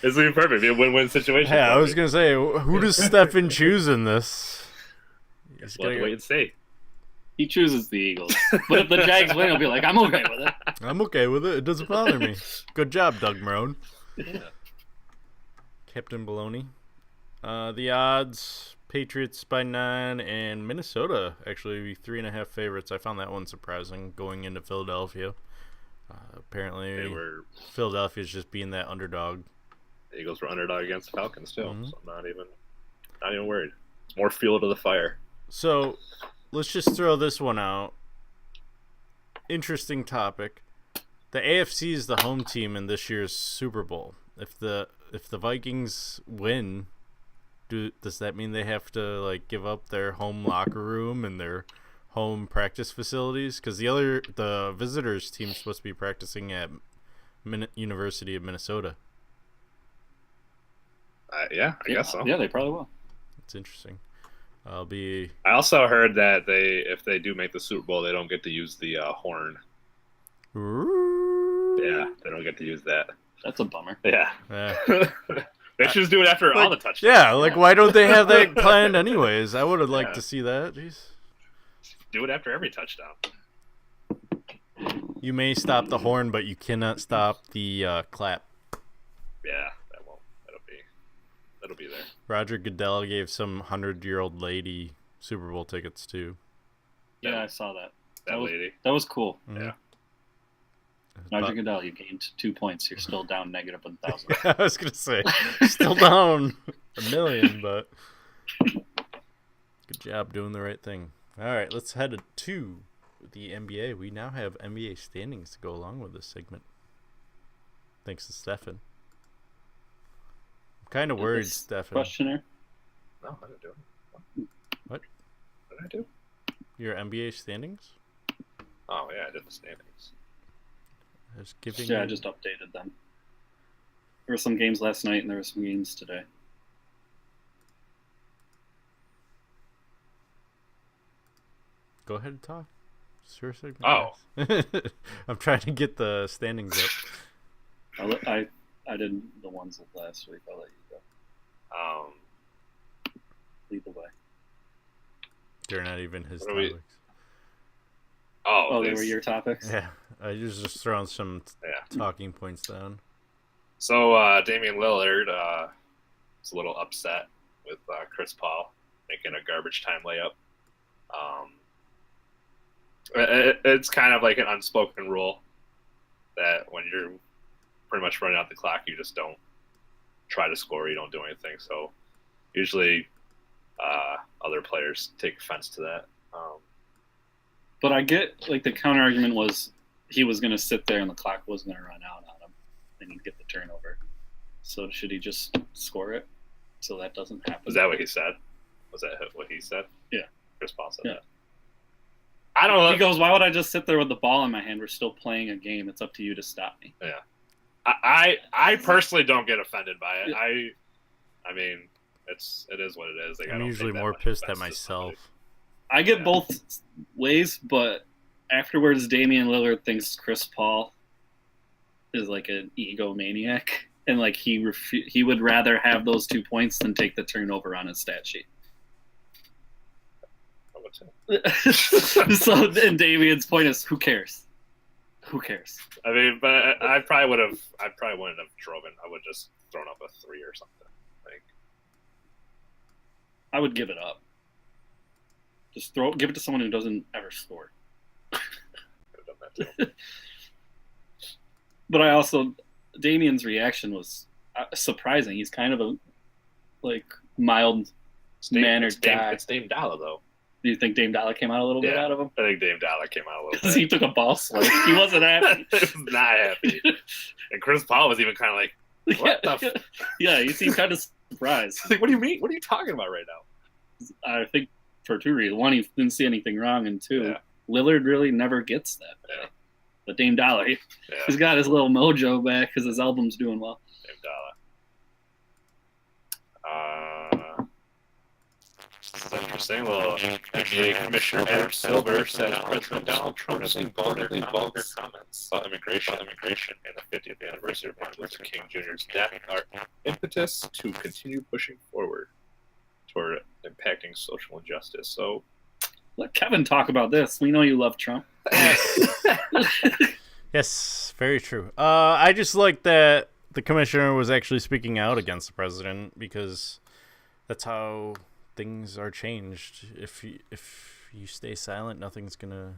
This would be perfect. It'd be a win-win situation. Yeah, I was gonna say, who does Stefan choose in this? Guess we'll have to wait and see. He chooses the Eagles, but if the Jags win, he'll be like, I'm okay with it. I'm okay with it. It doesn't bother me. Good job, Doug Marone. Yeah. Captain Baloney. The odds: Patriots by 9, and Minnesota actually 3.5 favorites. I found that one surprising going into Philadelphia. Apparently, Philadelphia's just being that underdog. The Eagles were underdog against the Falcons too, so I'm not even worried. It's more fuel to the fire. So, let's just throw this one out. Interesting topic. The AFC is the home team in this year's Super Bowl. If the Vikings win, does that mean they have to like give up their home locker room and their home practice facilities? Because the visitors team's supposed to be practicing at University of Minnesota. Yeah, I guess so. Yeah, they probably will. It's interesting. I also heard that if they do make the Super Bowl, they don't get to use the horn. Yeah, they don't get to use that. That's a bummer. Yeah. They should just do it after all the touchdowns. Yeah, like why don't they have that planned anyways? I would have liked to see that. Jeez. Do it after every touchdown. You may stop the horn, but you cannot stop the clap. Yeah, that won't. That'll be there. Roger Goodell gave some 100-year-old lady Super Bowl tickets too. Yeah, I saw that. That lady. That was cool. Yeah. Roger Goodell, you gained 2 points. You're still down negative 1,000. I was gonna say, still down $1 million, but good job doing the right thing. All right, let's head to the NBA. We now have NBA standings to go along with this segment. Thanks to Stefan. I'm kind of worried, Stefan. Questioner? No, I didn't do it. What? What did I do? Your NBA standings? Oh yeah, I did the standings. I was giving I just updated them. There were some games last night, and there were some games today. Go ahead and talk. It's your segment. Oh. I'm trying to get the standings up. I did the ones of last week. I'll let you go. Lead the way. They're not even his What are we- topics. Oh, they were your topics? Yeah, I was just throwing some talking points down. So Damian Lillard is a little upset with Chris Paul making a garbage time layup. It's kind of like an unspoken rule that when you're pretty much running out the clock. You just don't try to score. You don't do anything. So usually other players take offense to that. But I get, like, the counter argument was he was going to sit there and the clock was going to run out on him and he'd get the turnover. So should he just score it so that doesn't happen? Was that what he said? Was that what he said? Yeah. Chris Paul said Yeah. that. I don't know. He goes, why would I just sit there with the ball in my hand? We're still playing a game. It's up to you to stop me. Yeah. I personally don't get offended by it. Yeah. I mean, it is what it is. Like, I'm usually more pissed at myself. I get both ways, but afterwards, Damian Lillard thinks Chris Paul is like an egomaniac, and like he would rather have those 2 points than take the turnover on his stat sheet. So, and Damian's point is, who cares? Who cares? I mean, but I probably wouldn't have driven. I would just thrown up a 3 or something. Like, I would give it up. Just give it to someone who doesn't ever score. could have done that too. But I also, Damian's reaction was surprising. He's kind of a mild-mannered guy. It's Dame Dollar, though. Do you think Dame Dollar came out a little bit out of him? I think Dame Dollar came out a little Because bit. he took a ball swipe. He wasn't happy. He was not happy. And Chris Paul was even kind of like, what the Yeah, he seemed kind of surprised. Like, what do you mean? What are you talking about right now? I think for 2 reasons. One, he didn't see anything wrong, and 2, Lillard really never gets that. Yeah. But Dame Dollar, he's got his little mojo back because his album's doing well. Dame Dollar. That's interesting. Well, NBA Commissioner Adam Silver said President Donald Trump has vulgar comments about immigration and the 50th anniversary of Martin Luther King Jr.'s death are impetus to continue pushing forward toward impacting social injustice. So let Kevin talk about this. We know you love Trump. Yes, very true. I just like that the commissioner was actually speaking out against the president, because that's how things are changed. If you stay silent, nothing's gonna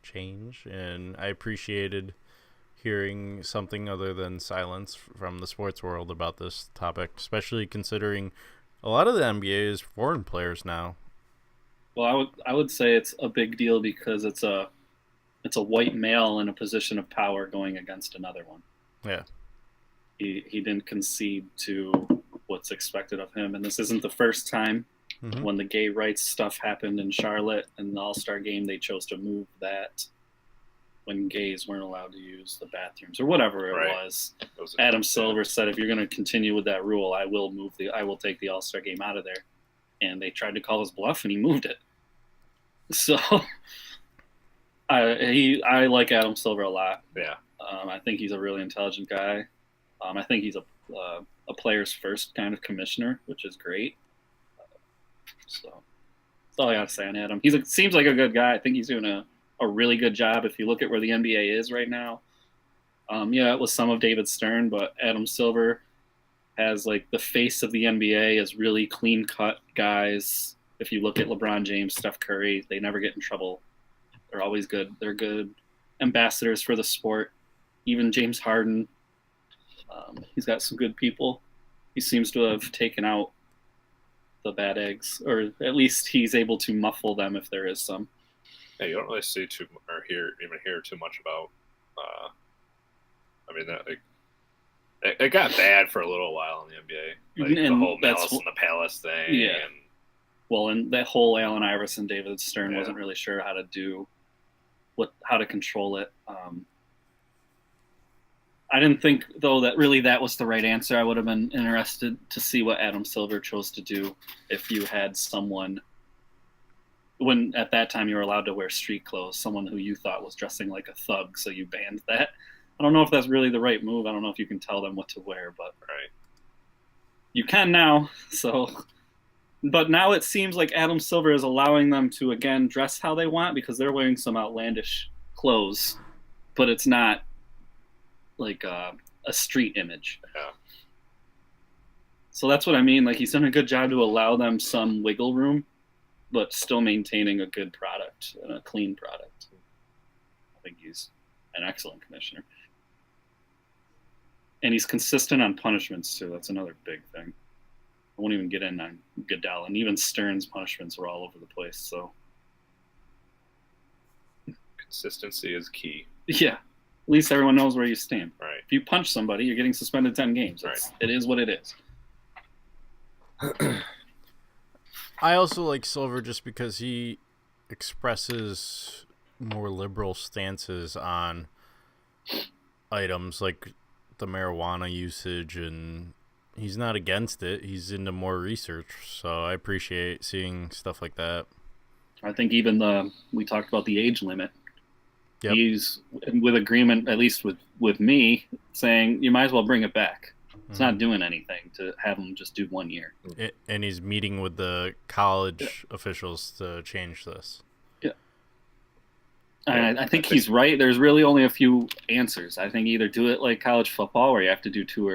change. And I appreciated hearing something other than silence from the sports world about this topic, especially considering a lot of the NBA is foreign players now. Well, I would say it's a big deal because it's a white male in a position of power going against another one. Yeah. He didn't concede to what's expected of him, and this isn't the first time. Mm-hmm. When the gay rights stuff happened in Charlotte in the All-Star game, they chose to move that when gays weren't allowed to use the bathrooms or whatever it was. Adam Silver said, if you're going to continue with that rule, I will take the All-Star game out of there. And they tried to call his bluff, and he moved it. So I like Adam Silver a lot. Yeah. I think he's a really intelligent guy. I think he's a players first kind of commissioner, which is great. So that's all I got to say on Adam. Seems like a good guy. I think he's doing a really good job. If you look at where the NBA is right now, it was some of David Stern, but Adam Silver has like the face of the NBA as really clean cut guys. If you look at LeBron James, Steph Curry, they never get in trouble. They're always good. They're good ambassadors for the sport. Even James Harden, he's got some good people. He seems to have taken out the bad eggs, or at least he's able to muffle them if there is some. Yeah, you don't really see hear too much about. It got bad for a little while in the NBA, like and the whole Malice in the Palace thing. Yeah. And, well, and that whole Allen Iverson, David Stern wasn't really sure how to control it. I didn't think, though, that was the right answer. I would have been interested to see what Adam Silver chose to do if you had someone, when at that time you were allowed to wear street clothes, someone who you thought was dressing like a thug, so you banned that. I don't know if that's really the right move. I don't know if you can tell them what to wear, but you can now. But now it seems like Adam Silver is allowing them to, again, dress how they want because they're wearing some outlandish clothes, but it's not like a street image. Yeah. So that's what I mean. Like, he's done a good job to allow them some wiggle room, but still maintaining a good product and a clean product. I think he's an excellent commissioner. And he's consistent on punishments too. That's another big thing. I won't even get in on Goodell, and even Stern's punishments were all over the place. So Consistency is key. yeah, at least everyone knows where you stand. Right. If you punch somebody, you're getting suspended 10 games. It is what it is. I also like Silver just because he expresses more liberal stances on items like the marijuana usage, and he's not against it. He's into more research, so I appreciate seeing stuff like that. I think even we talked about the age limit. Yep. He's with agreement, at least with me, saying you might as well bring it back. It's not doing anything to have him just do 1 year. And he's meeting with the college officials to change this. Yeah. And I think he's right. There's really only a few answers. I think either do it like college football where you have to do two,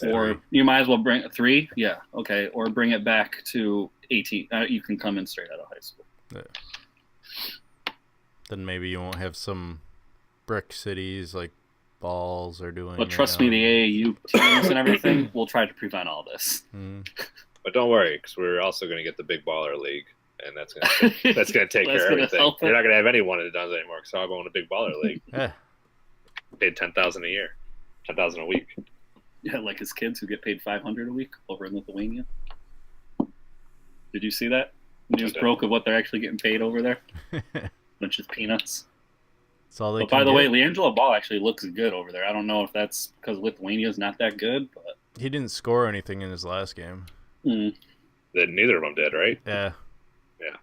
or you might as well bring 3. Yeah. Okay. Or bring it back to 18. You can come in straight out of high school. Yeah. Then maybe you won't have some brick cities like Balls are doing. But trust me, the AAU teams and everything will try to prevent all this. But don't worry, because we're also going to get the Big Baller League, and that's going to take That's care of everything. help it. You're not going to have anyone that does it anymore, because I'll go in a Big Baller League. Yeah. Paid $10,000 a year, $10,000 a week. Yeah, like his kids who get paid $500 a week over in Lithuania. Did you see that? News broke of what they're actually getting paid over there. Bunch of peanuts. But by the way, LiAngelo Ball actually looks good over there. I don't know if that's because Lithuania's not that good, but he didn't score anything in his last game. Then neither of them did, right? Yeah. Yeah.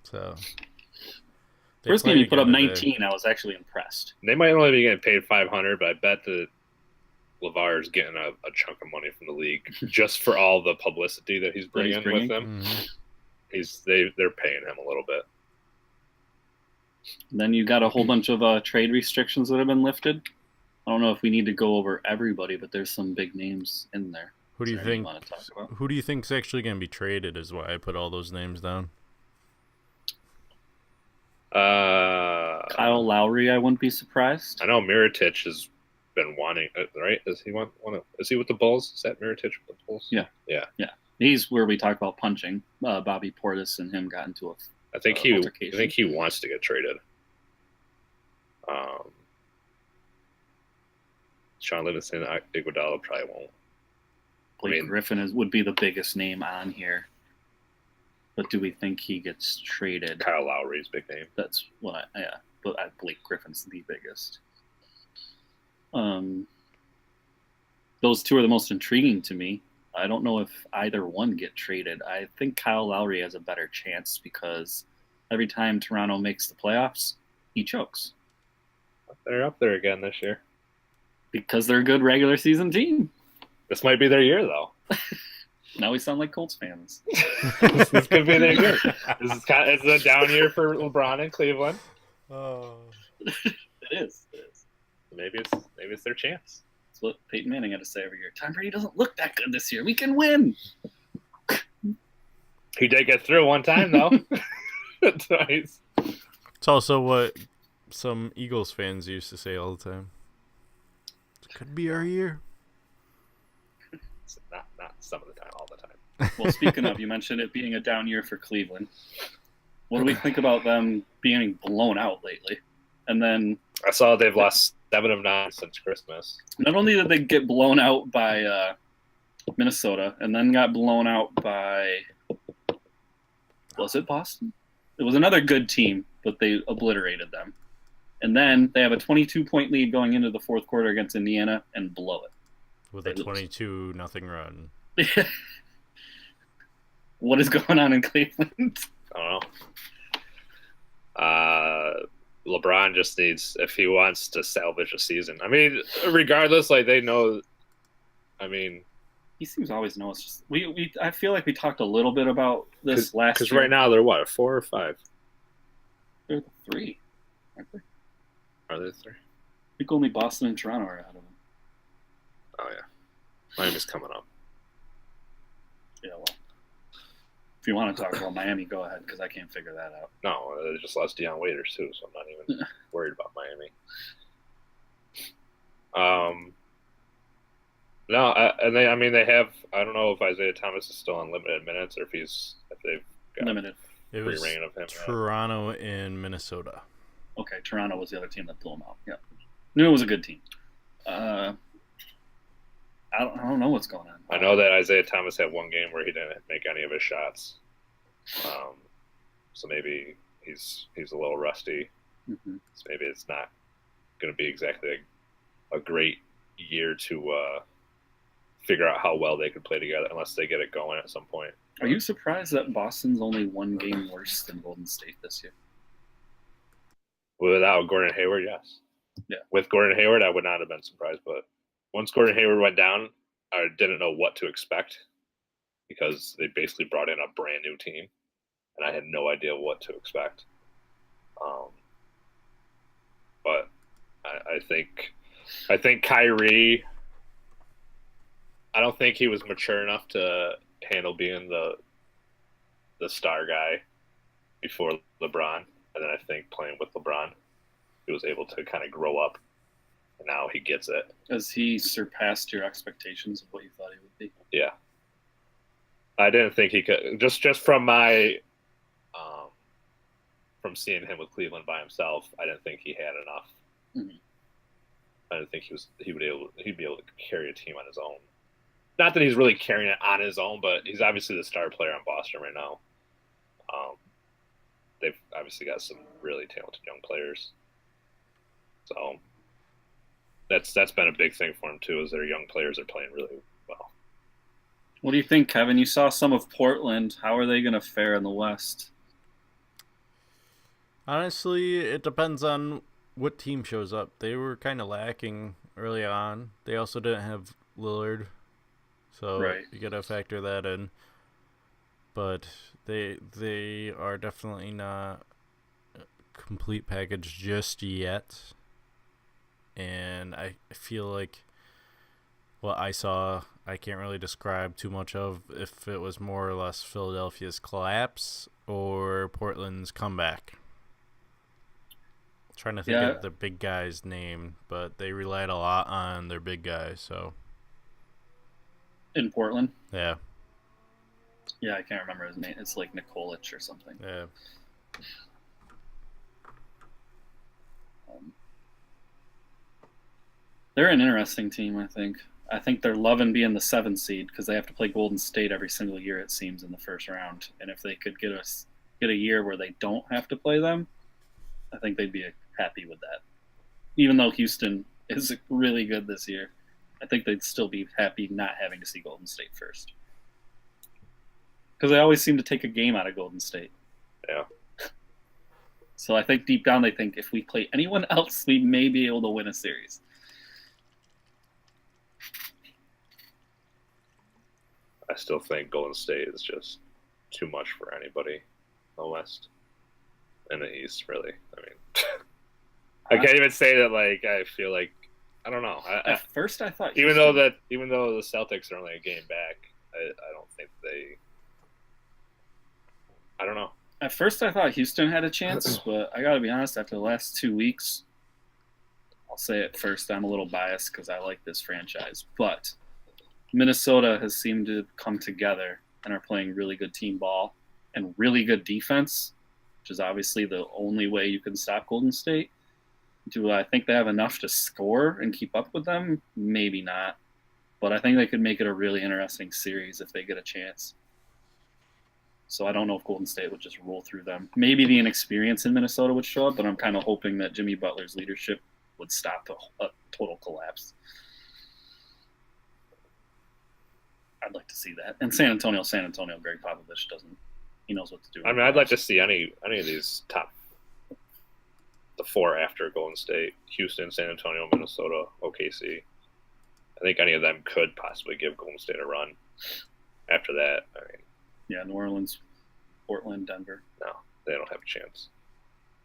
So first game he put up 19. I was actually impressed. They might only be getting paid $500, but I bet that LeVar is getting a chunk of money from the league just for all the publicity that he's bringing with them. They're paying him a little bit. Then you got a whole bunch of trade restrictions that have been lifted. I don't know if we need to go over everybody, but there's some big names in there. Who do you think? Who do you think's actually going to be traded? Is why I put all those names down. Kyle Lowry, I wouldn't be surprised. I know Mirotic has been wanting, right? Does he want to? Is he with the Bulls? Is that Mirotic with the Bulls? Yeah. He's where we talk about punching. Bobby Portis and him got into a. I think he wants to get traded. Sean Livingston, Iguodala probably won't. Blake Griffin would be the biggest name on here. But do we think he gets traded? Kyle Lowry's big name. That's what but Blake Griffin's the biggest. Those two are the most intriguing to me. I don't know if either one get traded. I think Kyle Lowry has a better chance because every time Toronto makes the playoffs, he chokes. They're up there again this year. Because they're a good regular season team. This might be their year, though. Now we sound like Colts fans. This could be their year. It's a down year for LeBron in Cleveland. Oh, it is. Maybe it's their chance. That's what Peyton Manning had to say every year. Tom Brady doesn't look that good this year. We can win. He did get through one time, though. Twice. It's also what some Eagles fans used to say all the time. It could be our year. Not some of the time, all the time. Well, speaking of, you mentioned it being a down year for Cleveland. What do we think about them being blown out lately? And then I saw they've lost 7 of 9 since Christmas. Not only did they get blown out by Minnesota, and then got blown out by, was it Boston? It was another good team, but they obliterated them. And then they have a 22-point lead going into the fourth quarter against Indiana and blow it. With a 22-0 run. What is going on in Cleveland? I don't know. LeBron just needs, if he wants to salvage a season. I mean, regardless, like they know. I mean, he seems to always know. It's just I feel like we talked a little bit about this last. Because right now they're what, 4 or 5? They're 3, aren't they? Are they 3? I think only Boston and Toronto are ahead of them. Oh yeah, Miami's coming up. Yeah, well, if you want to talk about Miami, go ahead, because I can't figure that out. No, they just lost Deion Waiters too, so I'm not even worried about Miami. No, they have. I don't know if Isaiah Thomas is still on limited minutes or if they've got Limited. It free was reign of him. Toronto and Minnesota. Okay, Toronto was the other team that blew him out. Yeah, knew it was a good team. I don't know what's going on. I know that Isaiah Thomas had one game where he didn't make any of his shots. So maybe he's a little rusty. Mm-hmm. So maybe it's not going to be exactly a great year to figure out how well they could play together unless they get it going at some point. Are you surprised that Boston's only one game worse than Golden State this year? Without Gordon Hayward, yes. Yeah. With Gordon Hayward, I would not have been surprised. But once Gordon Hayward went down, I didn't know what to expect because they basically brought in a brand new team, and I had no idea what to expect. But I think Kyrie, I don't think he was mature enough to handle being the star guy before LeBron. And then I think playing with LeBron, he was able to kind of grow up, and now he gets it. Has he surpassed your expectations of what you thought he would be? Yeah. I didn't think he could. Just from my from seeing him with Cleveland by himself, I didn't think he had enough. Mm-hmm. I didn't think he'd be able to carry a team on his own. Not that he's really carrying it on his own, but he's obviously the star player on Boston right now. They've obviously got some really talented young players. So that's been a big thing for him too, is their young players are playing really well. What do you think, Kevin? You saw some of Portland. How are they going to fare in the West? Honestly, it depends on what team shows up. They were kind of lacking early on. They also didn't have Lillard, so right. You got to factor that in. But they are definitely not a complete package just yet. And I feel like what I saw, I can't really describe too much of if it was more or less Philadelphia's collapse or Portland's comeback. Trying to think of the big guy's name, but they relied a lot on their big guy. So in Portland, yeah, I can't remember his name. It's like Nikolic or something. Yeah. They're an interesting team, I think. I think they're loving being the 7th seed because they have to play Golden State every single year, it seems, in the first round. And if they could get a year where they don't have to play them, I think they'd be happy with that. Even though Houston is really good this year, I think they'd still be happy not having to see Golden State first. Because they always seem to take a game out of Golden State. Yeah. So I think deep down they think if we play anyone else, we may be able to win a series. I still think Golden State is just too much for anybody in the West. In the East, really. I mean, I can't even say that. Like, I feel like I don't know. At first, I thought even though the Celtics are only a game back, I don't think they. I don't know. At first, I thought Houston had a chance, but I got to be honest. After the last 2 weeks, I'll say it first. I'm a little biased because I like this franchise, but Minnesota has seemed to come together and are playing really good team ball and really good defense, which is obviously the only way you can stop Golden State. Do I think they have enough to score and keep up with them? Maybe not. But I think they could make it a really interesting series if they get a chance. So I don't know if Golden State would just roll through them. Maybe the inexperience in Minnesota would show up, but I'm kind of hoping that Jimmy Butler's leadership would stop a total collapse. I'd like to see that. And San Antonio, Greg Popovich doesn't. He knows what to do. I mean, I'd like to see any of these the 4 after Golden State: Houston, San Antonio, Minnesota, OKC. I think any of them could possibly give Golden State a run. After that, I mean, yeah, New Orleans, Portland, Denver. No, they don't have a chance.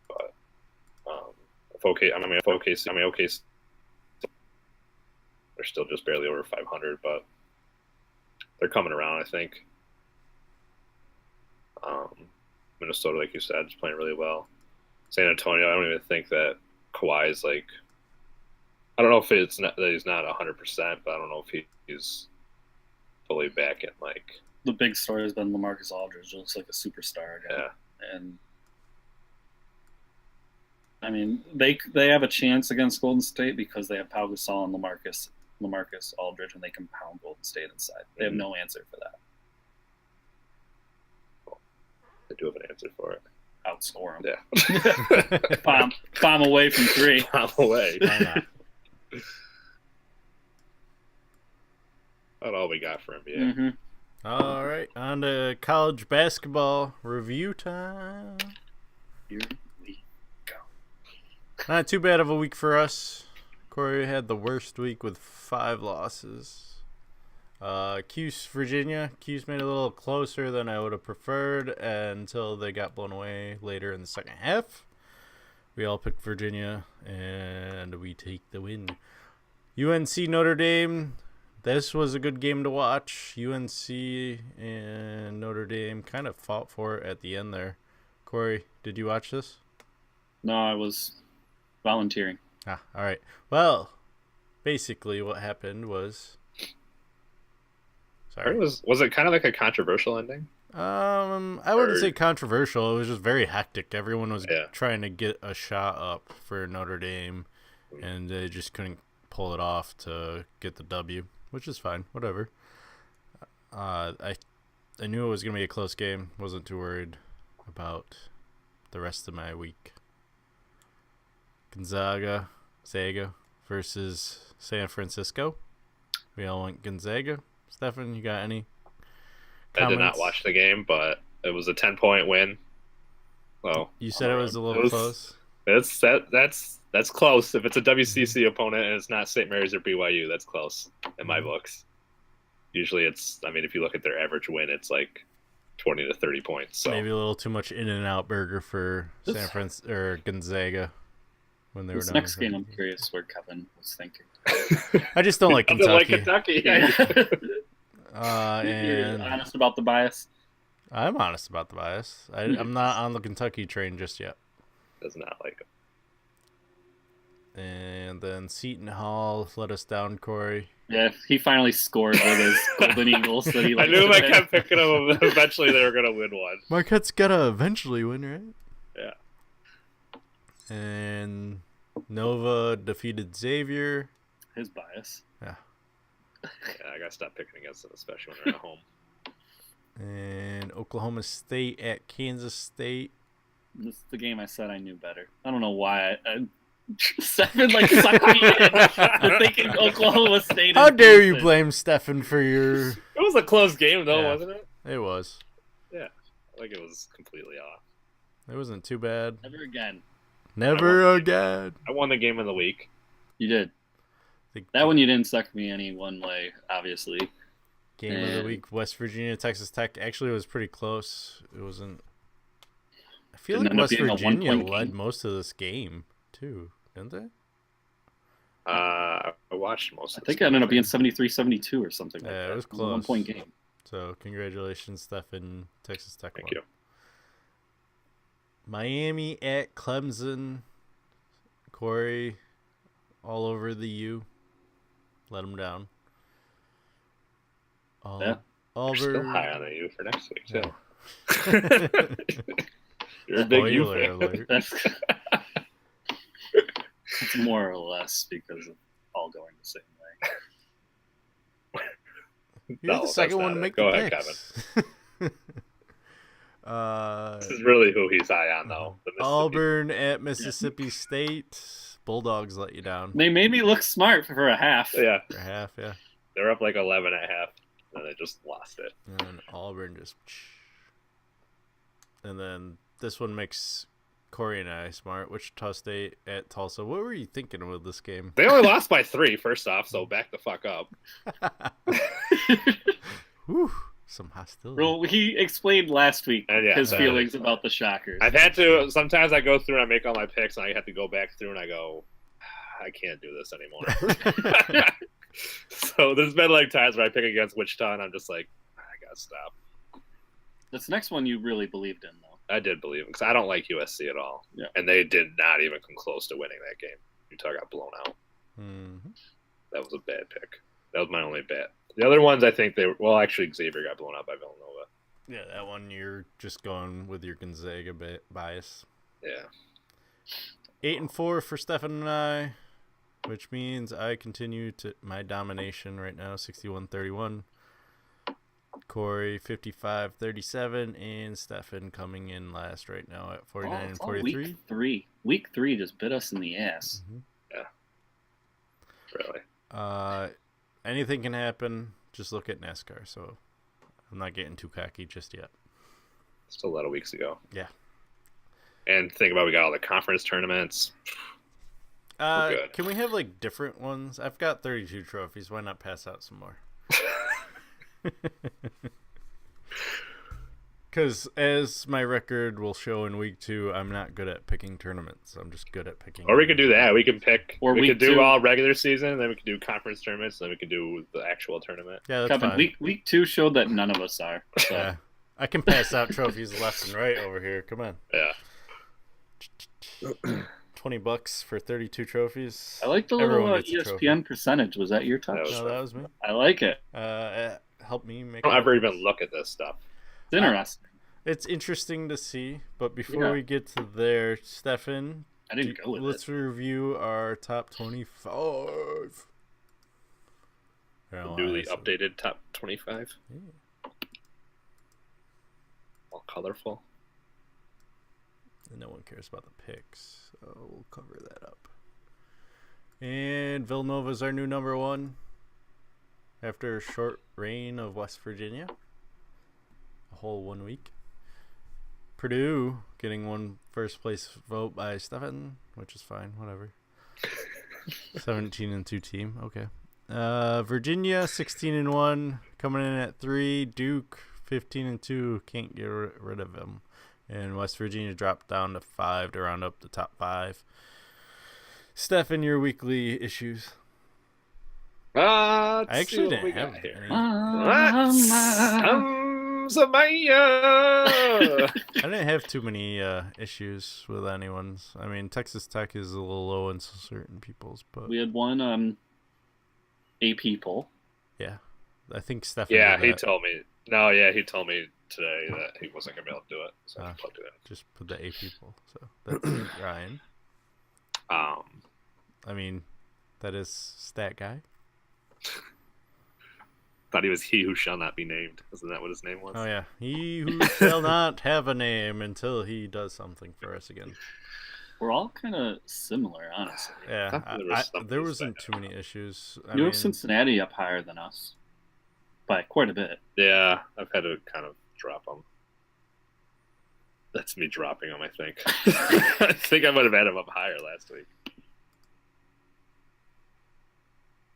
But if OKC, they're still just barely over 500, but they're coming around, I think. Minnesota, like you said, is playing really well. San Antonio, I don't even think that Kawhi is like I don't know if it's not, that he's not 100%, but I don't know if he's fully back in like. The big story has been LaMarcus Aldridge looks like a superstar again. Yeah. And I mean, they have a chance against Golden State because they have Pau Gasol and LaMarcus Aldridge, and they can pound Golden State inside. They have no answer for that. They do have an answer for it. Outscore them. Yeah. bomb away from three. Bomb away. Why not? That's all we got for NBA. Mm-hmm. All right, on to college basketball review time. Here we go. Not too bad of a week for us. Corey had the worst week with 5 losses. Cuse, Virginia. Cuse made it a little closer than I would have preferred until they got blown away later in the second half. We all picked Virginia, and we take the win. UNC Notre Dame. This was a good game to watch. UNC and Notre Dame kind of fought for it at the end there. Corey, did you watch this? No, I was volunteering. All right. Well, basically what happened was... Sorry. Was it kind of like a controversial ending? I wouldn't say controversial. It was just very hectic. Everyone was trying to get a shot up for Notre Dame, and they just couldn't pull it off to get the W, which is fine. Whatever. I knew it was going to be a close game. Wasn't too worried about the rest of my week. Gonzaga versus San Francisco. We all went Gonzaga. Stefan, you got any comments? I did not watch the game, but it was a 10-point win. Well, you said it was a little close. That's close. If it's a WCC opponent and it's not St. Mary's or BYU, that's close in my books. Usually it's, I mean, if you look at their average win, it's like 20 to 30 points. So maybe a little too much In-N-Out burger for San Francisco or Gonzaga when they were done. Next game, I'm curious where Kevin was thinking. I just don't like Kentucky. Like Kentucky. You're honest about the bias? I'm honest about the bias. I'm not on the Kentucky train just yet. Does not like them. And then Seton Hall let us down, Corey. Yeah, he finally scored with his Golden Eagles. That he I knew if I kept picking them, eventually they were going to win one. Marquette's got to eventually win, right? Yeah. And Nova defeated Xavier. His bias. Yeah. Yeah, I got to stop picking against them, especially when they're at home. And Oklahoma State at Kansas State. This is the game I said I knew better. I don't know why. Stefan sucked me in thinking Oklahoma State. How dare you blame Stefan for your... It was a close game, though, wasn't it? It was. Yeah. I think it was completely off. It wasn't too bad. Never again. Never again. I won the game of the week. You did. That one you didn't suck me any one way, obviously. Game of the week, West Virginia, Texas Tech. Actually, it was pretty close. It wasn't... I feel like West Virginia led most of this game, too. Didn't they? I watched most of it. I think it ended up being 73-72 or something like that. Yeah, it was close. It was a 1-point game. So, congratulations, Stefan. Texas Tech Thank won. you. Miami at Clemson. Corey, all over the U. Let them down. Yeah. Auburn. Still high on the U for next week, too. You're a big U fan. It's more or less because of all going the same way. You're the second one to make Go the ahead, picks. Kevin. This is really who he's high on, though. Auburn at Mississippi State. Bulldogs let you down. They made me look smart for a half. Yeah. For a half, yeah. They're up like 11 at half, and they just lost it. And Auburn just... And then this one makes Corey and I smart. Wichita State at Tulsa. What were you thinking with this game? They only lost by 3, first off, so back the fuck up. Whew, some hostility. Well, he explained last week his feelings about the Shockers. I've had to. Sometimes I go through and I make all my picks, and I have to go back through and I go, I can't do this anymore. So there's been times where I pick against Wichita, and I'm just like, I gotta stop. This next one you really believed in, though. I did believe him because I don't like USC at all. Yeah. And they did not even come close to winning that game. Utah got blown out. Mm-hmm. That was a bad pick. That was my only bet. The other ones, I think they were. Well, actually, Xavier got blown out by Villanova. Yeah, that one you're just going with your Gonzaga bias. Yeah. 8-4 for Stefan and I, which means I continue to my domination right now, 61-31. Corey 55-37, and Stefan coming in last right now at 49-43. Week three just bit us in the ass. Mm-hmm. Really. Anything can happen. Just look at NASCAR. So I'm not getting too cocky just yet. Still a lot of weeks to go. Yeah. And think about, we got all the conference tournaments. Can we have like different ones? I've got 32 trophies. Why not pass out some more? Because as my record will show in week 2, I'm not good at picking tournaments. I'm just good at picking. Or we could do that. We could pick. Or we could do 2. all regular season, then we could do conference tournaments, then we could do the actual tournament. Yeah, that's Kevin, fine. week 2 showed that none of us are. So. Yeah, I can pass out trophies left and right over here. Come on. Yeah. $20 for 32 trophies. I like the little Everyone gets a trophy. ESPN percentage. Was that your touch? No, that was me. I like it. It helped me make. I don't ever even look at this stuff. It's interesting. It's interesting to see, but before we get to there, Stefan, I didn't go with let's review our top 25. Newly updated top 25. Yeah. All colorful. And no one cares about the picks, so we'll cover that up. And Villanova's our new number 1 after a short reign of West Virginia. A whole 1 week. Purdue getting one first place vote by Stefan, which is fine, whatever. 17-2 team, okay. Virginia 16-1, coming in at 3. Duke 15-2, can't get rid of him. And West Virginia dropped down to 5 to round up the top 5. Stefan, your weekly issues. I actually didn't have any. I I didn't have too many issues with anyone's. I mean, Texas Tech is a little low in certain people's, but We had one AP poll. yeah, I think Stefan. Yeah, did he that. told me. No, yeah, he told me today that he wasn't gonna be able to do it, so I plugged it in. Just put the AP people. So that's Ryan. I mean, that is stat guy. Thought he was he who shall not be named. Isn't that what his name was? Oh yeah, he who shall not have a name until he does something for us again. We're all kind of similar, honestly. Yeah, there wasn't too many issues. You have Cincinnati up higher than us by quite a bit. Yeah, I've had to kind of drop them. That's me dropping them, I think. I think I might have had him up higher last week.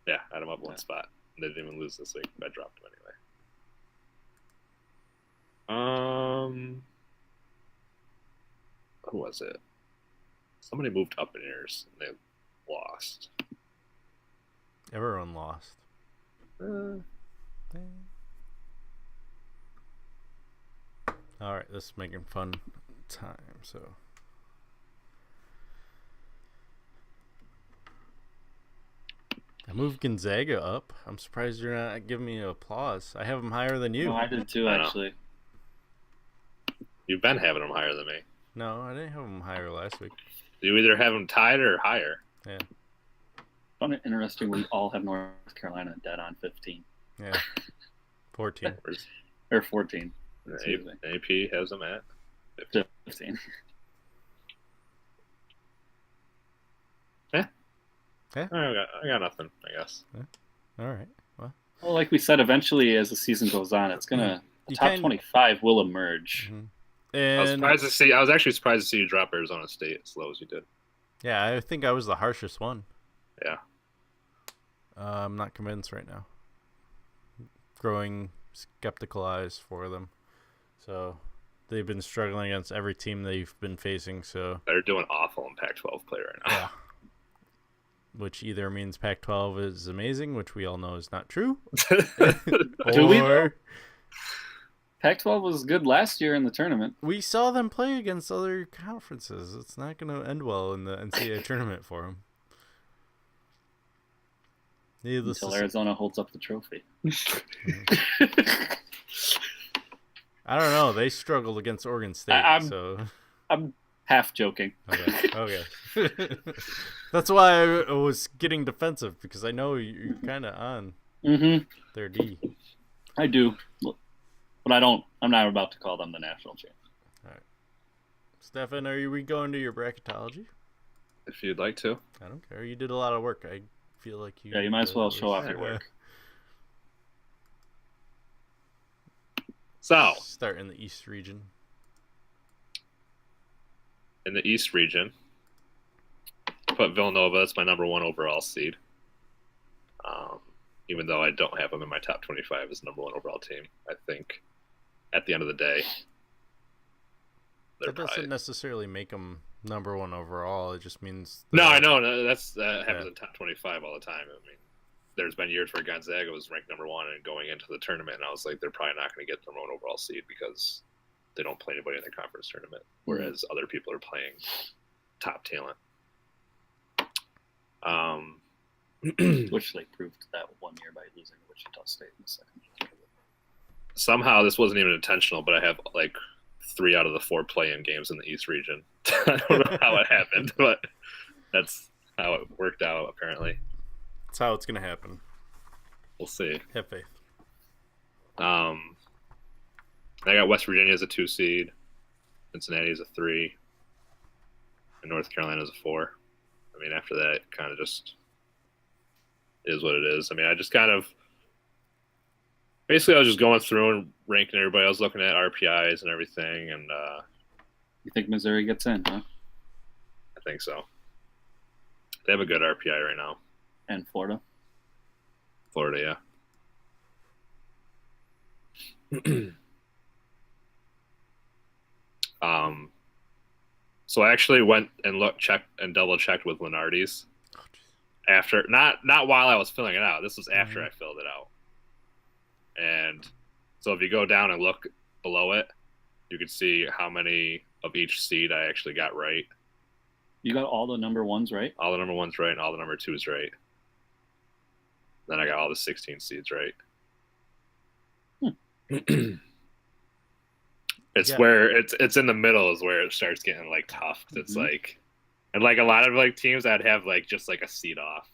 Yeah, I had him up one spot. They didn't even lose this week, but I dropped him anyway. Who was it? Somebody moved up in yours and they lost. Everyone lost. All right, this is making fun time, so. I moved Gonzaga up. I'm surprised you're not giving me an applause. I have them higher than you. No, I did too, actually. You've been having them higher than me. No, I didn't have them higher last week. You either have them tied or higher. Yeah. Found it interesting we all have North Carolina dead on 15. Yeah. 14. Or 14. AP has them at 15. Yeah. I got nothing, I guess. Yeah. All right. Well, like we said, eventually as the season goes on, it's gonna the top 25 will emerge. Mm-hmm. And I was actually surprised to see you drop Arizona State as low as you did. Yeah, I think I was the harshest one. Yeah. I'm not convinced right now. Growing skeptical eyes for them. So they've been struggling against every team they've been facing. So they're doing awful in Pac-12 play right now. Yeah. Which either means Pac-12 is amazing, which we all know is not true. Do we know? Pac-12 was good last year in the tournament. We saw them play against other conferences. It's not going to end well in the NCAA tournament for them. Needless until to say. Arizona holds up the trophy. I don't know. They struggled against Oregon State, I'm half joking. Okay. That's why I was getting defensive, because I know you're kind of on their D. I do, but I'm not about to call them the national champ. All right, Stefan, are we going to your bracketology? If you'd like to. I don't care. You did a lot of work. I feel like you. Yeah, you might as well show off your work. So start in the East region. In the East region, put Villanova as my number 1 overall seed. Even though I don't have them in my top 25 as number 1 overall team, I think at the end of the day, that doesn't necessarily make them number 1 overall. It just means no. I know that happens in top 25 all the time. I mean, there's been years where Gonzaga was ranked number 1 and going into the tournament, and I was like, they're probably not going to get the number 1 overall seed because they don't play anybody in the conference tournament, whereas other people are playing top talent. Which they proved that one year by losing to Wichita State in the second round. Somehow this wasn't even intentional, but I have like 3 out of the 4 play-in games in the East region. I don't know how it happened, but that's how it worked out apparently. That's how it's going to happen. We'll see. Have faith. I got West Virginia as a 2 seed, Cincinnati as a 3, and North Carolina as a 4. I mean, after that, it kind of just is what it is. I mean, I just kind of basically I was just going through and ranking everybody. I was looking at RPIs and everything, and you think Missouri gets in, huh? I think so. They have a good RPI right now. And Florida? Florida, yeah. So I actually went and double checked with Lenardi's after, not while I was filling it out. This was after I filled it out. And so if you go down and look below it, you can see how many of each seed I actually got right. You got all the number 1s right? All the number 1s right and all the number 2s right. Then I got all the 16 seeds right. It's where it's in the middle is where it starts getting like tough. It's like, and like a lot of like teams that have like just like a seed off,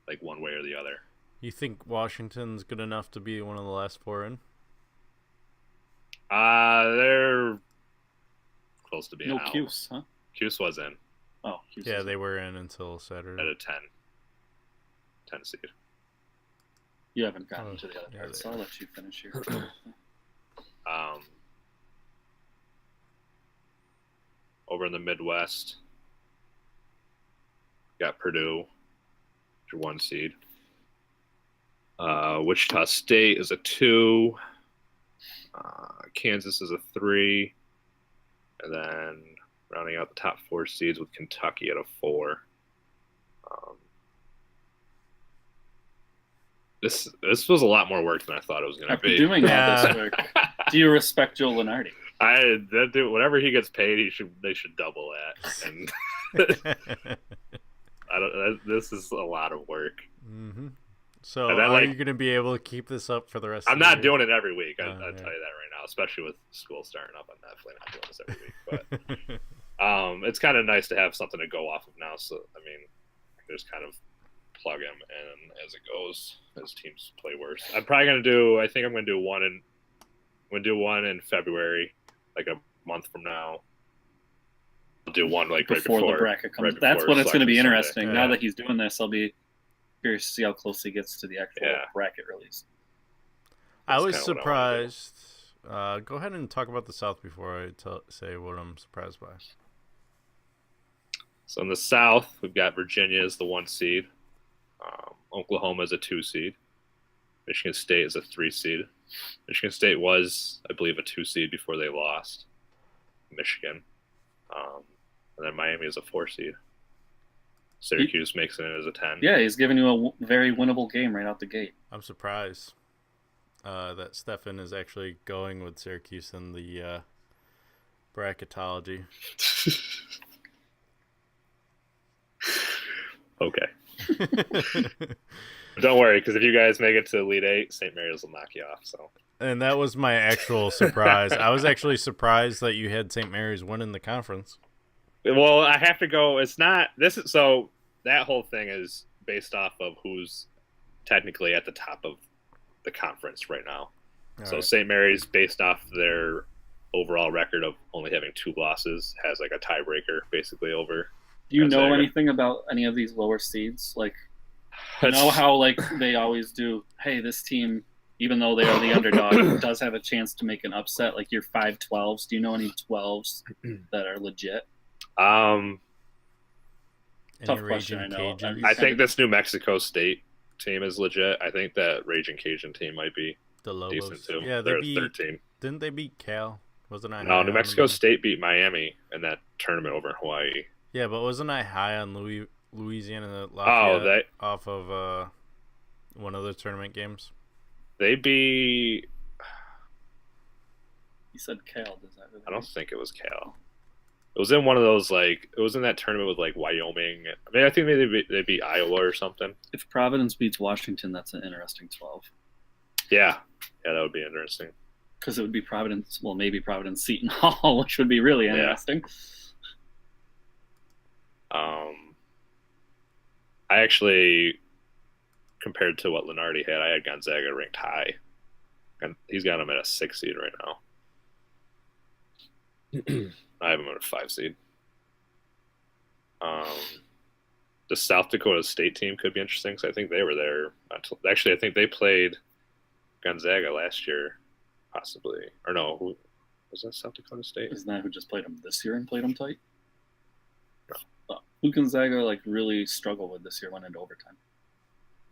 like one way or the other. You think Washington's good enough to be one of the last 4 in? They're close to being out. No Cuse, huh? Cuse was in. Oh, Cuse yeah, they were in until Saturday. At a 10 seed. You haven't gotten to the other part, so I'll let you finish here. Over in the Midwest, got Purdue, your 1 seed. Wichita State is a 2. Kansas is a 3. And then rounding out the top 4 seeds with Kentucky at a 4. This was a lot more work than I thought it was going to be. After doing all this work, do you respect Joe Lenardi? Whatever he gets paid, they should double that. And this is a lot of work. Mm-hmm. So then, are you going to be able to keep this up for the rest I'm of the year? not doing it every week. I'll tell you that right now, especially with school starting up. I'm definitely not doing this every week. But it's kind of nice to have something to go off of now. So, I mean, I can just kind of plug him in as it goes, as teams play worse. I'm probably going to do, I think I'm going to do one in February, like a month from now. I'll do one like before the bracket comes. Right, that's when it's going to be interesting. Yeah. Now that he's doing this, I'll be curious to see how close he gets to the actual bracket release. I was surprised. Go ahead and talk about the South before I say what I'm surprised by. So in the South, we've got Virginia as the 1 seed. Oklahoma is a 2 seed. Michigan State is a 3 seed. Michigan State was, I believe, a 2 seed before they lost Michigan. And then Miami is a 4 seed. Syracuse makes it in as a 10. Yeah, he's giving you a very winnable game right out the gate. I'm surprised that Stefan is actually going with Syracuse in the bracketology. Okay. Don't worry, because if you guys make it to Elite Eight, St. Mary's will knock you off. So. And that was my actual surprise. I was actually surprised that you had St. Mary's winning the conference. Well, I have to go. It's not this. So that whole thing is based off of who's technically at the top of the conference right now. So right. St. Mary's, based off their overall record of only having 2 losses, has like a tiebreaker basically over. Do you know anything about any of these lower seeds? Like, you know how like they always do. Hey, this team, even though they are the underdog, does have a chance to make an upset. Like your 5-12s. Do you know any 12s that are legit? Tough question. I know. I think this New Mexico State team is legit. I think that Raging Cajun team might be the Lobos. Decent too. Yeah, they're a third team. Didn't they beat Cal? Wasn't I? No, New Mexico State beat Miami in that tournament over in Hawaii. Yeah, but wasn't I high on Louisiana Lafayette off of one of the tournament games? They beat. You said Cal. Does that? I don't think it was Cal. It was in one of those it was in that tournament with like Wyoming. I mean, I think they beat Iowa or something. If Providence beats Washington, that's an interesting 12. Yeah, that would be interesting. Because it would be Providence. Well, maybe Providence Seton Hall, which would be really interesting. I actually, compared to what Lenardi had, I had Gonzaga ranked high. And he's got him at a 6 seed right now. I have him at a 5 seed. The South Dakota State team could be interesting because I think they were there. Actually, I think they played Gonzaga last year, possibly. Or no, who was that? South Dakota State? Isn't that who just played them this year and played them tight? No. Who Gonzaga really struggled with this year, went into overtime?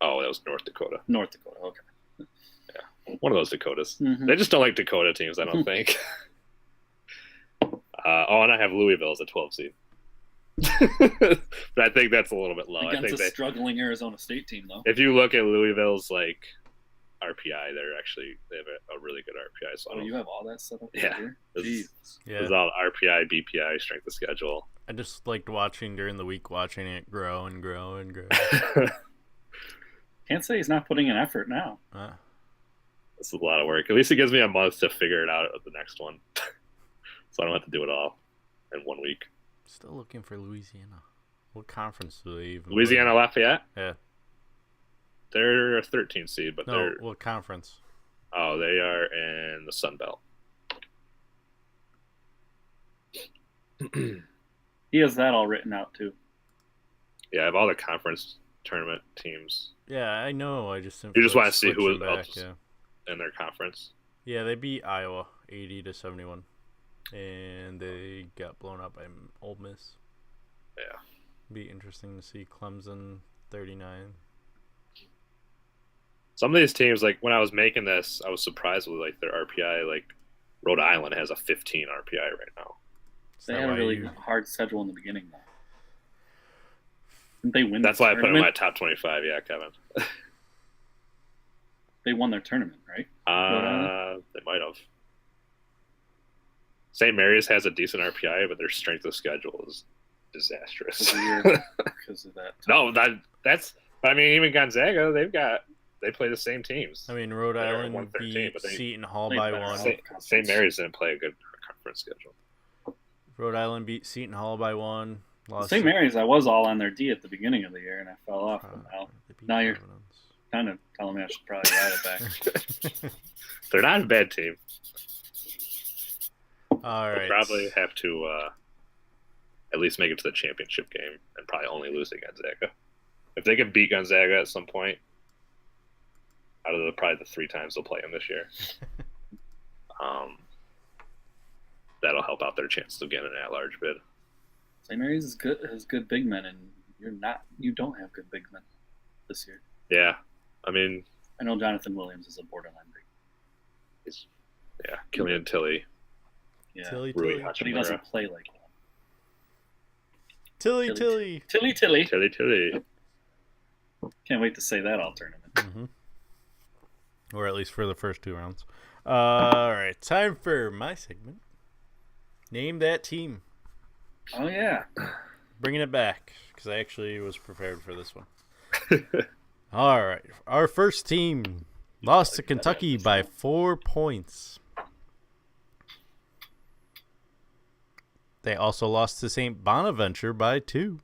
Oh, that was North Dakota. North Dakota, okay. Yeah, one of those Dakotas. Mm-hmm. They just don't like Dakota teams, I don't think. And I have Louisville as a 12 seed. But I think that's a little bit low. Against I think a struggling Arizona State team, though. If you look at Louisville's RPI, they have a really good RPI. So you have all that set up here? Jeez. It's all RPI, BPI, strength of schedule. I just liked watching during the week, watching it grow and grow and grow. Can't say he's not putting in effort now. This is a lot of work. At least it gives me a month to figure it out at the next one. So I don't have to do it all in 1 week. Still looking for Louisiana. What conference do they even Louisiana play? Lafayette? Yeah. They're a 13 seed, but they're... what conference? Oh, they are in the Sun Belt. He has that all written out, too. Yeah, I have all the conference tournament teams. Yeah, I know. I just... You just want to see who else yeah. in their conference. Yeah, they beat Iowa 80-71. And they got blown up by Ole Miss. Yeah. Be interesting to see Clemson 39. Some of these teams, when I was making this, I was surprised with their RPI. Rhode Island has a 15 RPI right now. They had a really hard schedule in the beginning, though. Didn't they win? That's why I put them in my top 25. Yeah, Kevin. They won their tournament, right? They might have. St. Mary's has a decent RPI, but their strength of schedule is disastrous. Because of that. No, that's. I mean, even Gonzaga, they play the same teams. I mean, Rhode Island beat Seton Hall by 1. St. Mary's didn't play a good conference schedule. Rhode Island beat Seton Hall by 1. St. Mary's, I was all on their D at the beginning of the year, and I fell off. Now you're kind of telling me I should probably ride it back. They're not a bad team. All right. They'll probably have to at least make it to the championship game and probably only lose to Gonzaga. If they can beat Gonzaga at some point, out of probably the 3 times they'll play them this year, that'll help out their chances of getting an at-large bid. St. Mary's has good big men, and you don't have good big men this year. Yeah, I mean, I know Jonathan Williams is a borderline big. Killian Tilly. Yeah, Tilly. But he doesn't play like one. Tilly. Tilly. Can't wait to say that all tournament. Mm-hmm. Or at least for the first 2 rounds. All right, time for my segment. Name that team. Oh, yeah. Bringing it back, because I actually was prepared for this one. All right. Our first team lost to Kentucky by 4 points. They also lost to St. Bonaventure by 2.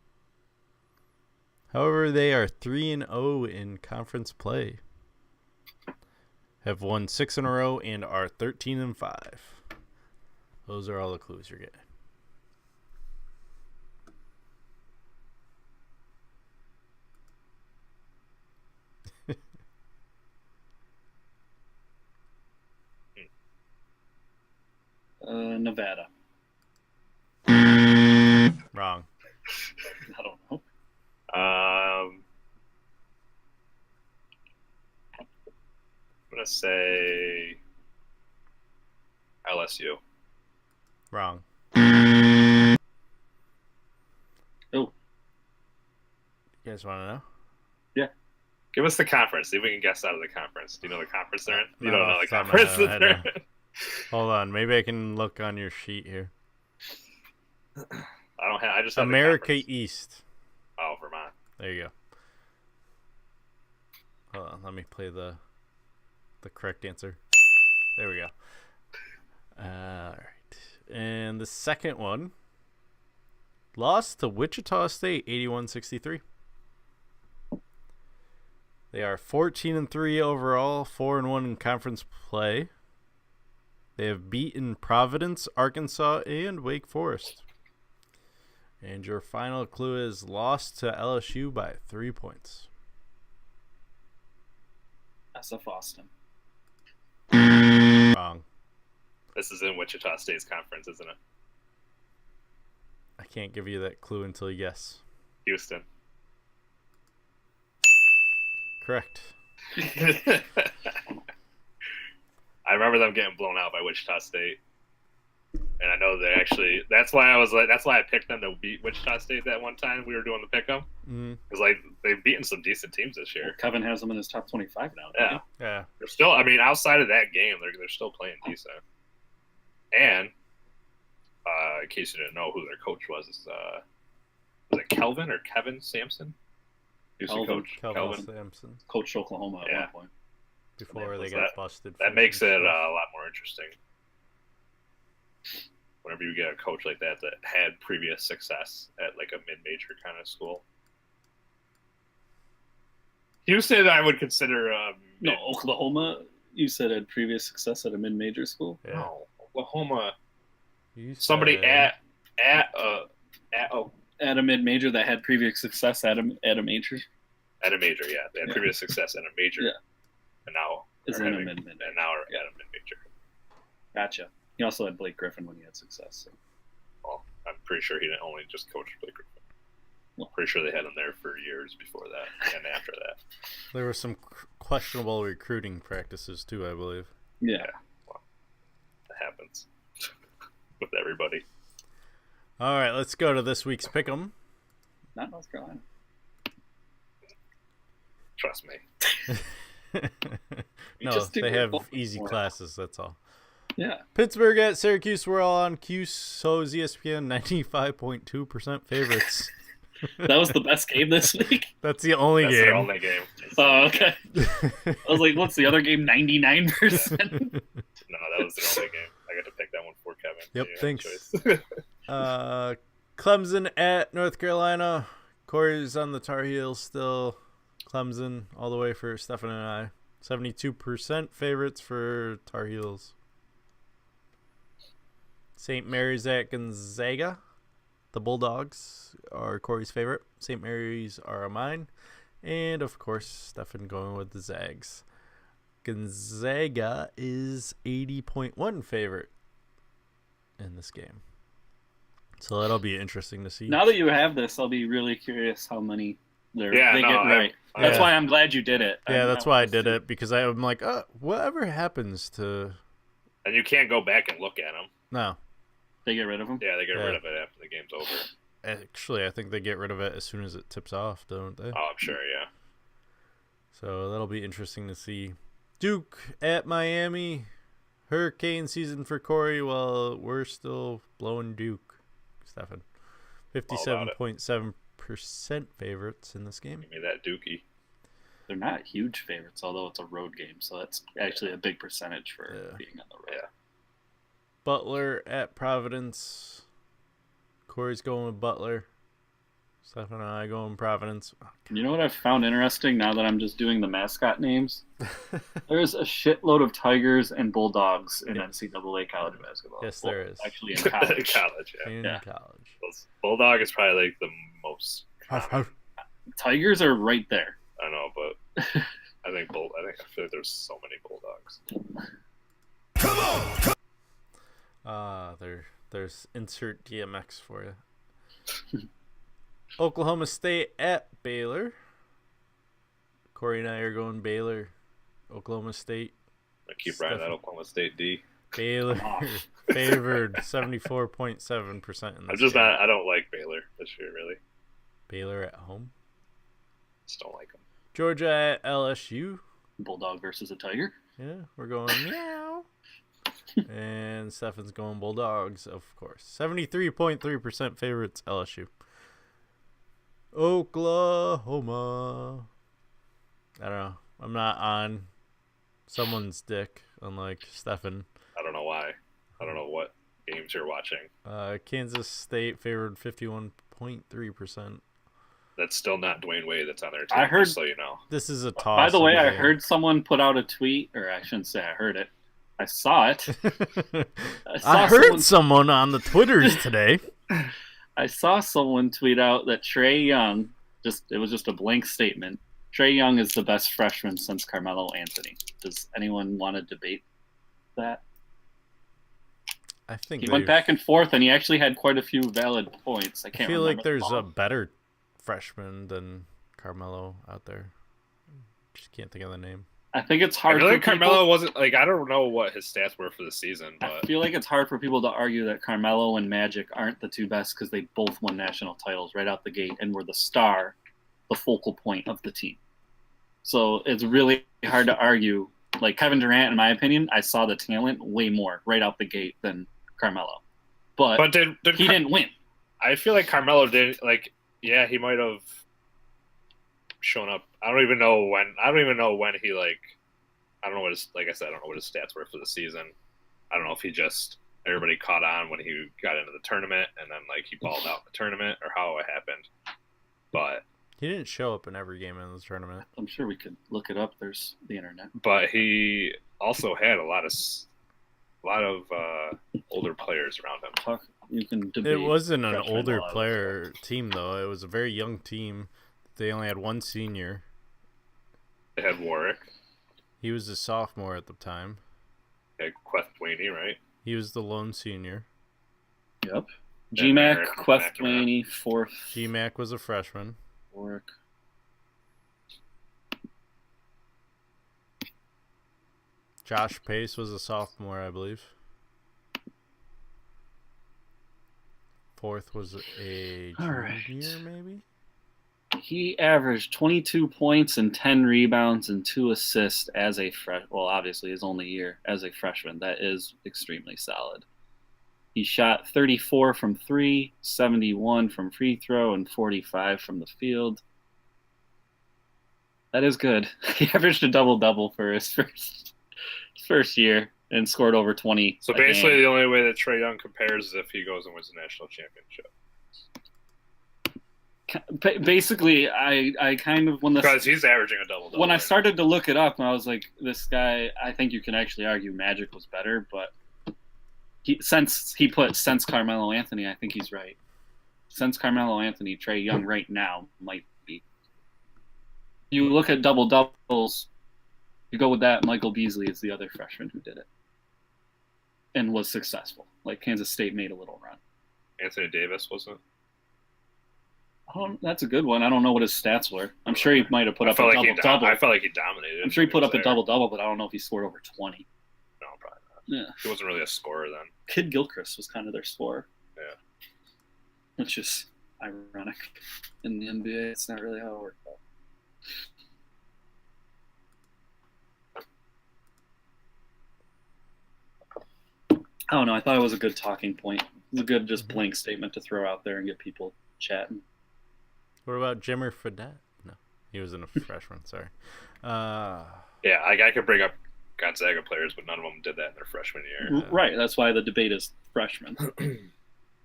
However, they are 3-0 in conference play. Have won 6 in a row and are 13-5. Those are all the clues you're getting. Nevada. Wrong. I don't know. I'm gonna say LSU. Wrong. Oh. You guys want to know? Yeah. Give us the conference. See if we can guess out of the conference. Do you know the conference they're in? You No, don't know the off the top of my conference head, they're I in. Hold on. Maybe I can look on your sheet here. I don't have. I just have the America conference. East. Oh, Vermont. There you go. Hold on. Let me play the correct answer. There we go. All right. And the second one lost to Wichita State 81-63. They are 14-3 overall, 4-1 in conference play. They have beaten Providence, Arkansas, and Wake Forest. And your final clue is lost to LSU by 3 points. SF Austin. Wrong. This is in Wichita State's conference, isn't it? I can't give you that clue until you guess. Houston. Correct. I remember them getting blown out by Wichita State, and I know they actually. That's why I picked them to beat Wichita State that one time we were doing the pick 'em. Because like they've beaten some decent teams this year. Kevin has them in his top 25 now. Yeah, Yeah. they're still. I mean, outside of that game, they're still playing decent. And in case you didn't know who their coach was it Kelvin or Kevin Sampson? Who's the coach? Kelvin Sampson. Coached Oklahoma at one point. Before they Was got busted. That for makes some it stuff. a lot more interesting. Whenever you get a coach like that had previous success at like a mid-major kind of school. Houston, I would consider. No, Oklahoma. You said had previous success at a mid-major school. Yeah. No, Oklahoma. You Somebody said- At a mid-major that had previous success at a major. At a major, yeah, they had Yeah. previous success at a major, Yeah. and now Is are in a having- mid-major. and now are at a mid-major. Gotcha. He also had Blake Griffin when he had success. So. Well, I'm pretty sure he didn't only just coach Blake Griffin. I'm pretty sure they had him there for years before that and after that. There were some questionable recruiting practices too, I believe. Yeah. Well, that happens with everybody. All right, let's go to this week's pick'em. Not North Carolina. Trust me. No, just do they have both easy more. classes. That's all. Yeah. Pittsburgh at Syracuse. We're all on QSO's ESPN 95.2% favorites. That was the best game this week. That's the only That's game. their only game. Oh, okay. I was like, what's the other game? 99%. No, that was their only game. I got to pick that one for Kevin. Yep, You had a thanks. choice. Clemson at North Carolina. Corey's on the Tar Heels still. Clemson all the way for Stefan and I. 72% favorites for Tar Heels. St. Mary's at Gonzaga. The Bulldogs are Corey's favorite. St. Mary's are mine. And, of course, Stefan going with the Zags. Gonzaga is 80.1 favorite in this game. So that'll be interesting to see. Now that you have this, I'll be really curious how many they Yeah, get no, right. That's Yeah. why I'm glad you did it. Yeah, I'm that's not why I supposed did to. it, because I'm like, whatever happens to... And you can't go back and look at them. No. They get rid of them? Yeah, they get Yeah. rid of it after the game's over. Actually, I think they get rid of it as soon as it tips off, don't they? Oh, I'm sure, yeah. So that'll be interesting to see. Duke at Miami. Hurricane season for Corey. Well, we're still blowing Duke, Stefan. 57.7% favorites in this game. Give me that Dookie. They're not huge favorites, although it's a road game, so that's actually a big percentage for being on the road. Yeah. Butler at Providence. Corey's going with Butler. Steph and I going Providence. You know what I've found interesting now that I'm just doing the mascot names? There's a shitload of Tigers and Bulldogs in NCAA college basketball. Yes, there is. Actually, in college. In Yeah. college. Bulldog is probably like the most. Tigers are right there. I don't know, but I feel like there's so many Bulldogs. There's insert DMX for you. Oklahoma State at Baylor. Corey and I are going Baylor. Oklahoma State. I keep riding that Oklahoma State D. Baylor favored 74.7% in this game. I don't like Baylor this year, really. Baylor at home. Just don't like them. Georgia at LSU. Bulldog versus a Tiger. Yeah, we're going meow. And Stefan's going Bulldogs, of course. 73.3% favorites LSU. Oklahoma. I don't know. I'm not on someone's dick, unlike Stefan. I don't know why. I don't know what games you're watching. Kansas State favored 51.3%. That's still not Dwayne Wade that's on their team, I heard, just so you know. This is a toss. By the way, I heard someone put out a tweet, or I shouldn't say I heard it. I saw it. I heard someone on the Twitters today. I saw someone tweet out that Trae Young, it was just a blank statement. Trae Young is the best freshman since Carmelo Anthony. Does anyone want to debate that? I think he went back and forth, and he actually had quite a few valid points. I feel like there's a better freshman than Carmelo out there. Just can't think of the name. I think it's hard. I feel like Carmelo wasn't like, I don't know what his stats were for the season, but I feel like it's hard for people to argue that Carmelo and Magic aren't the two best because they both won national titles right out the gate and were the star, the focal point of the team. So it's really hard to argue. Like Kevin Durant, in my opinion, I saw the talent way more right out the gate than Carmelo, but he didn't win. I feel like Carmelo did. Like, yeah, he might have shown up. I don't even know when he I don't know what his, like I said, I don't know what his stats were for the season. I don't know if he just, everybody caught on when he got into the tournament and then like he balled out in the tournament or how it happened. But he didn't show up in every game in the tournament. I'm sure we could look it up. There's the internet. But he also had a lot of older players around him. You can debate. It wasn't an older player team though. It was a very young team. They only had one senior. They had Warwick. He was a sophomore at the time. They had Queth Dwaney, right? He was the lone senior. Yep. GMAC, Queth Dwaney, fourth. GMAC was a freshman. Warwick. Josh Pace was a sophomore, I believe. Fourth was a junior, maybe? He averaged 22 points and 10 rebounds and 2 assists as a well, obviously his only year as a freshman. That is extremely solid. He shot 34 from 3, 71 from free throw, and 45 from the field. That is good. He averaged a double-double for his first year and scored over 20. So basically the only way that Trae Young compares is if he goes and wins the national championship. Basically, I kind of because he's averaging a double-double. When I started to look it up, I was like, this guy. I think you can actually argue Magic was better, but since Carmelo Anthony, I think he's right. Since Carmelo Anthony, Trae Young right now might be. You look at double doubles, you go with that. Michael Beasley is the other freshman who did it and was successful. Like Kansas State made a little run. Anthony Davis wasn't. That's a good one. I don't know what his stats were. I'm sure he might have put up a double-double. I felt like he dominated. I'm sure he put up a double-double, but I don't know if he scored over 20. No, probably not. Yeah. He wasn't really a scorer then. Kid Gilchrist was kind of their scorer. Yeah. Which is ironic. In the NBA, it's not really how it worked out. I don't know. I thought it was a good talking point. It was a good just blank statement to throw out there and get people chatting. What about Jimmer Fredette? No, He was in a freshman. Sorry. Yeah, I could bring up Gonzaga players, but none of them did that in their freshman year. Right. That's why the debate is freshman.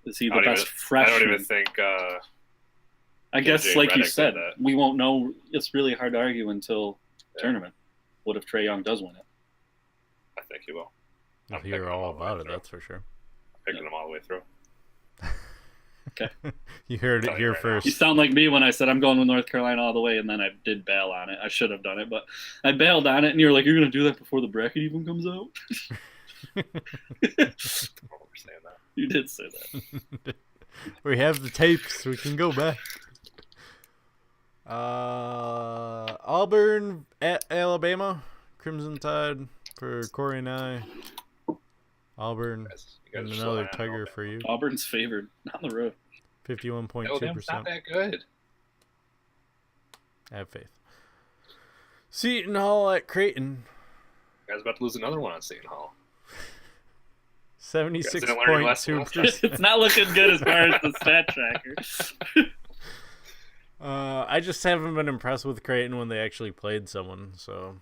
Is he the best I freshman? don't even think. I guess, Jay like you Redick said, did that. we won't know. It's really hard to argue until tournament. What if Trae Young does win it? I think he will. I'll hear all about it. That's for sure. I'm picking them all the way through. Okay. You heard it here first. You sound like me when I said I'm going with North Carolina all the way, and then I did bail on it. I should have done it, but I bailed on it, and you were like, "You're going to do that before the bracket even comes out." You did say that. We have the tapes. We can go back. Auburn at Alabama. Crimson Tide for Corey and I. Auburn and another Tiger for you. Auburn's favored on the road. 51.2%. Not that good. I have faith. Seton Hall at Creighton. You guys about to lose another one on Seton Hall. 76.2%. It's not looking good as far as the stat tracker. I just haven't been impressed with Creighton when they actually played someone, so.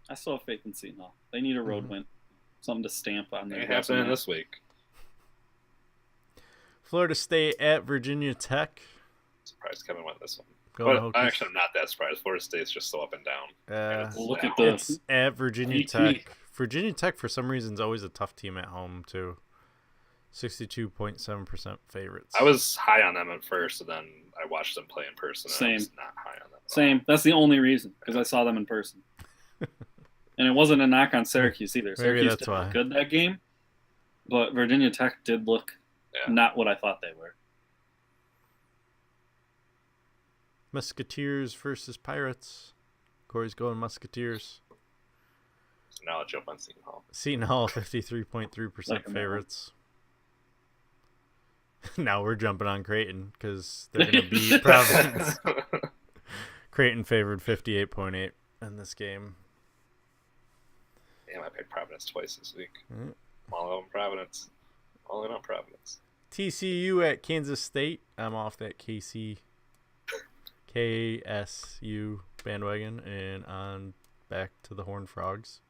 I still have faith in Seton Hall. They need a road win. Something to stamp on their It happened this week. Florida State at Virginia Tech. Surprised Kevin went this one. Go But actually, I'm not that surprised. Florida State's just so up and down. Look at It's at Virginia VT. Tech. Virginia Tech, for some reason, is always a tough team at home, too. 62.7% favorites. I was high on them at first, and then I watched them play in person. And I Same. was not high on them. Same. That's the only reason, because I saw them in person. And it wasn't a knock on Syracuse either. Maybe Syracuse that's did why. look good that game, but Virginia Tech did look not what I thought they were. Musketeers versus Pirates. Corey's going Musketeers. So now I'll jump on Seton Hall. Seton Hall, 53.3% favorites. Now we're jumping on Creighton because they're going to beat Providence. Creighton favored 58.8 in this game. Damn, I picked Providence twice this week. All on Providence. All in on Providence. TCU at Kansas State. I'm off that KSU bandwagon and on back to the Horned Frogs.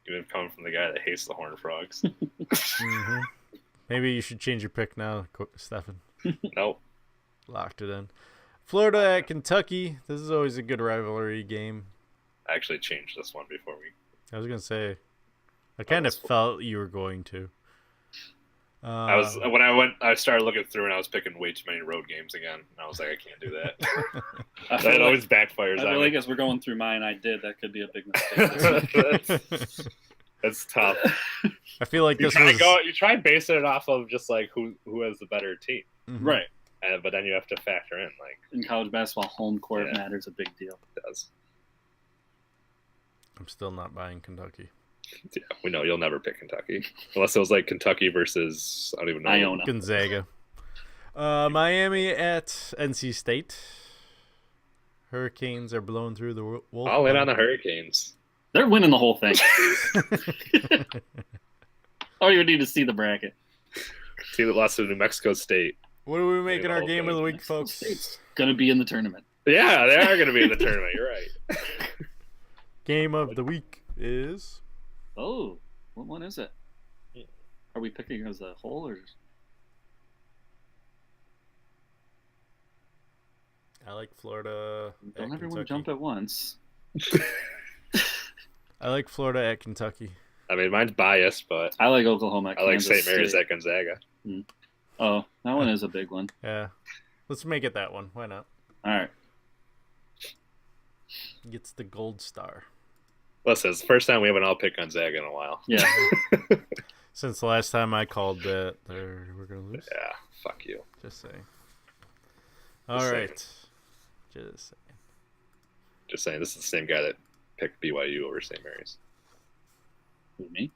You've been coming from the guy that hates the Horned Frogs. Mm-hmm. Maybe you should change your pick now, Stefan. Nope. Locked it in. Florida at Kentucky. This is always a good rivalry game. I actually changed this one before we. I was gonna say, I kind of felt you were going to. I started looking through and I was picking way too many road games again. And I was like, I can't do that. That always backfires. I feel like as we're going through mine, I did. That could be a big mistake. That's tough. I feel like you try basing it off of just like who has the better team, right? But then you have to factor in like in college basketball, home court matters a big deal. It does. I'm still not buying Kentucky. Yeah, we know you'll never pick Kentucky unless it was like Kentucky versus I don't even know. Iona. Gonzaga. Miami at NC State. Hurricanes are blowing through the Wolf. All in on the Hurricanes. They're winning the whole thing. Oh, you need to see the bracket. See that lost to New Mexico State. What are we making our game of the week, folks? It's gonna be in the tournament. Yeah, they are gonna be in the tournament. You're right. Game of the week is. Oh, what one is it? Are we picking as a whole or? I like Florida. Don't everyone Kentucky. jump at once. I like Florida at Kentucky. I mean, mine's biased, but I like Oklahoma. I like Kansas St. Mary's State. at Gonzaga. Oh, that one is a big one. Yeah, let's make it that one. Why not? All right. Gets the gold star. Listen, it's the first time we haven't all picked Gonzaga in a while. Yeah. Since the last time I called that we're gonna lose. Yeah. Fuck you. Just saying. All right. Just saying. Just saying. This is the same guy that picked BYU over St. Mary's. Who, me?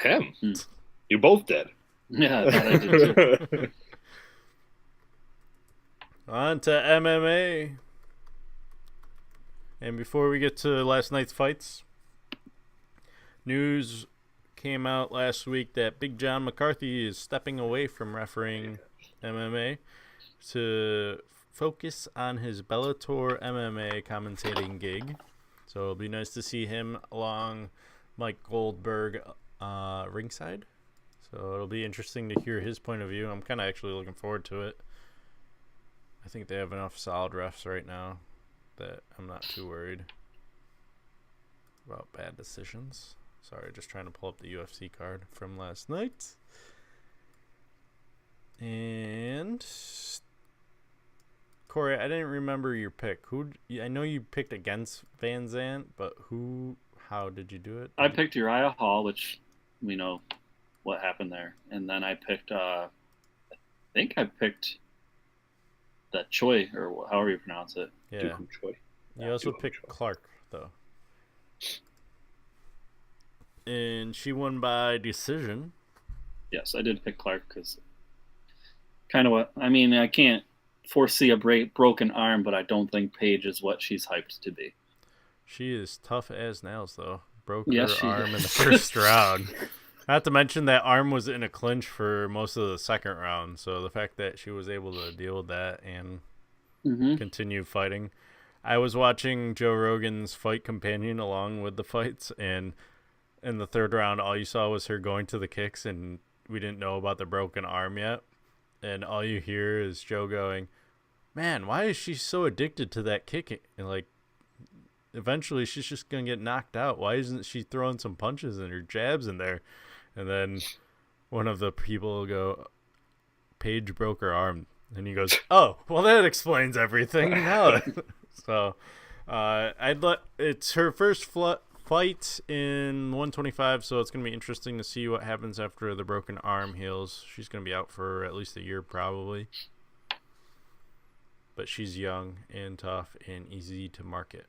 Him. You both did. Yeah, I thought I did too. On to MMA. And before we get to last night's fights, news came out last week that Big John McCarthy is stepping away from refereeing MMA. to focus on his Bellator MMA commentating gig. So it'll be nice to see him along Mike Goldberg ringside. So it'll be interesting to hear his point of view. I'm kind of actually looking forward to it. I think they have enough solid refs right now that I'm not too worried about bad decisions. Sorry, just trying to pull up the UFC card from last night. And Corey, I didn't remember your pick. I know you picked against Van Zandt, but how did you do it? I picked Uriah Hall, which we know what happened there. And then I picked, I think I picked that Choi, or however you pronounce it. Yeah. Dukum Choi. You also picked Clark, though. And she won by decision. Yes, I did pick Clark because kind of what, I mean, I can't foresee a broken arm, but I don't think Paige is what she's hyped to be. She is tough as nails, though. Broke Yes, her arm is. in the first round. Not to mention that arm was in a clinch for most of the second round. So the fact that she was able to deal with that and continue fighting. I was watching Joe Rogan's Fight Companion along with the fights, and in the third round, all you saw was her going to the kicks, and we didn't know about the broken arm yet. And all you hear is Joe going, "Man, why is she so addicted to that kicking?" And like, eventually she's just going to get knocked out. Why isn't she throwing some punches and her jabs in there? And then one of the people will go, "Paige broke her arm." And he goes, "Oh, well, that explains everything." Now, so it's her first fight in 125, so it's going to be interesting to see what happens after the broken arm heals. She's going to be out for at least a year probably. But she's young and tough and easy to market.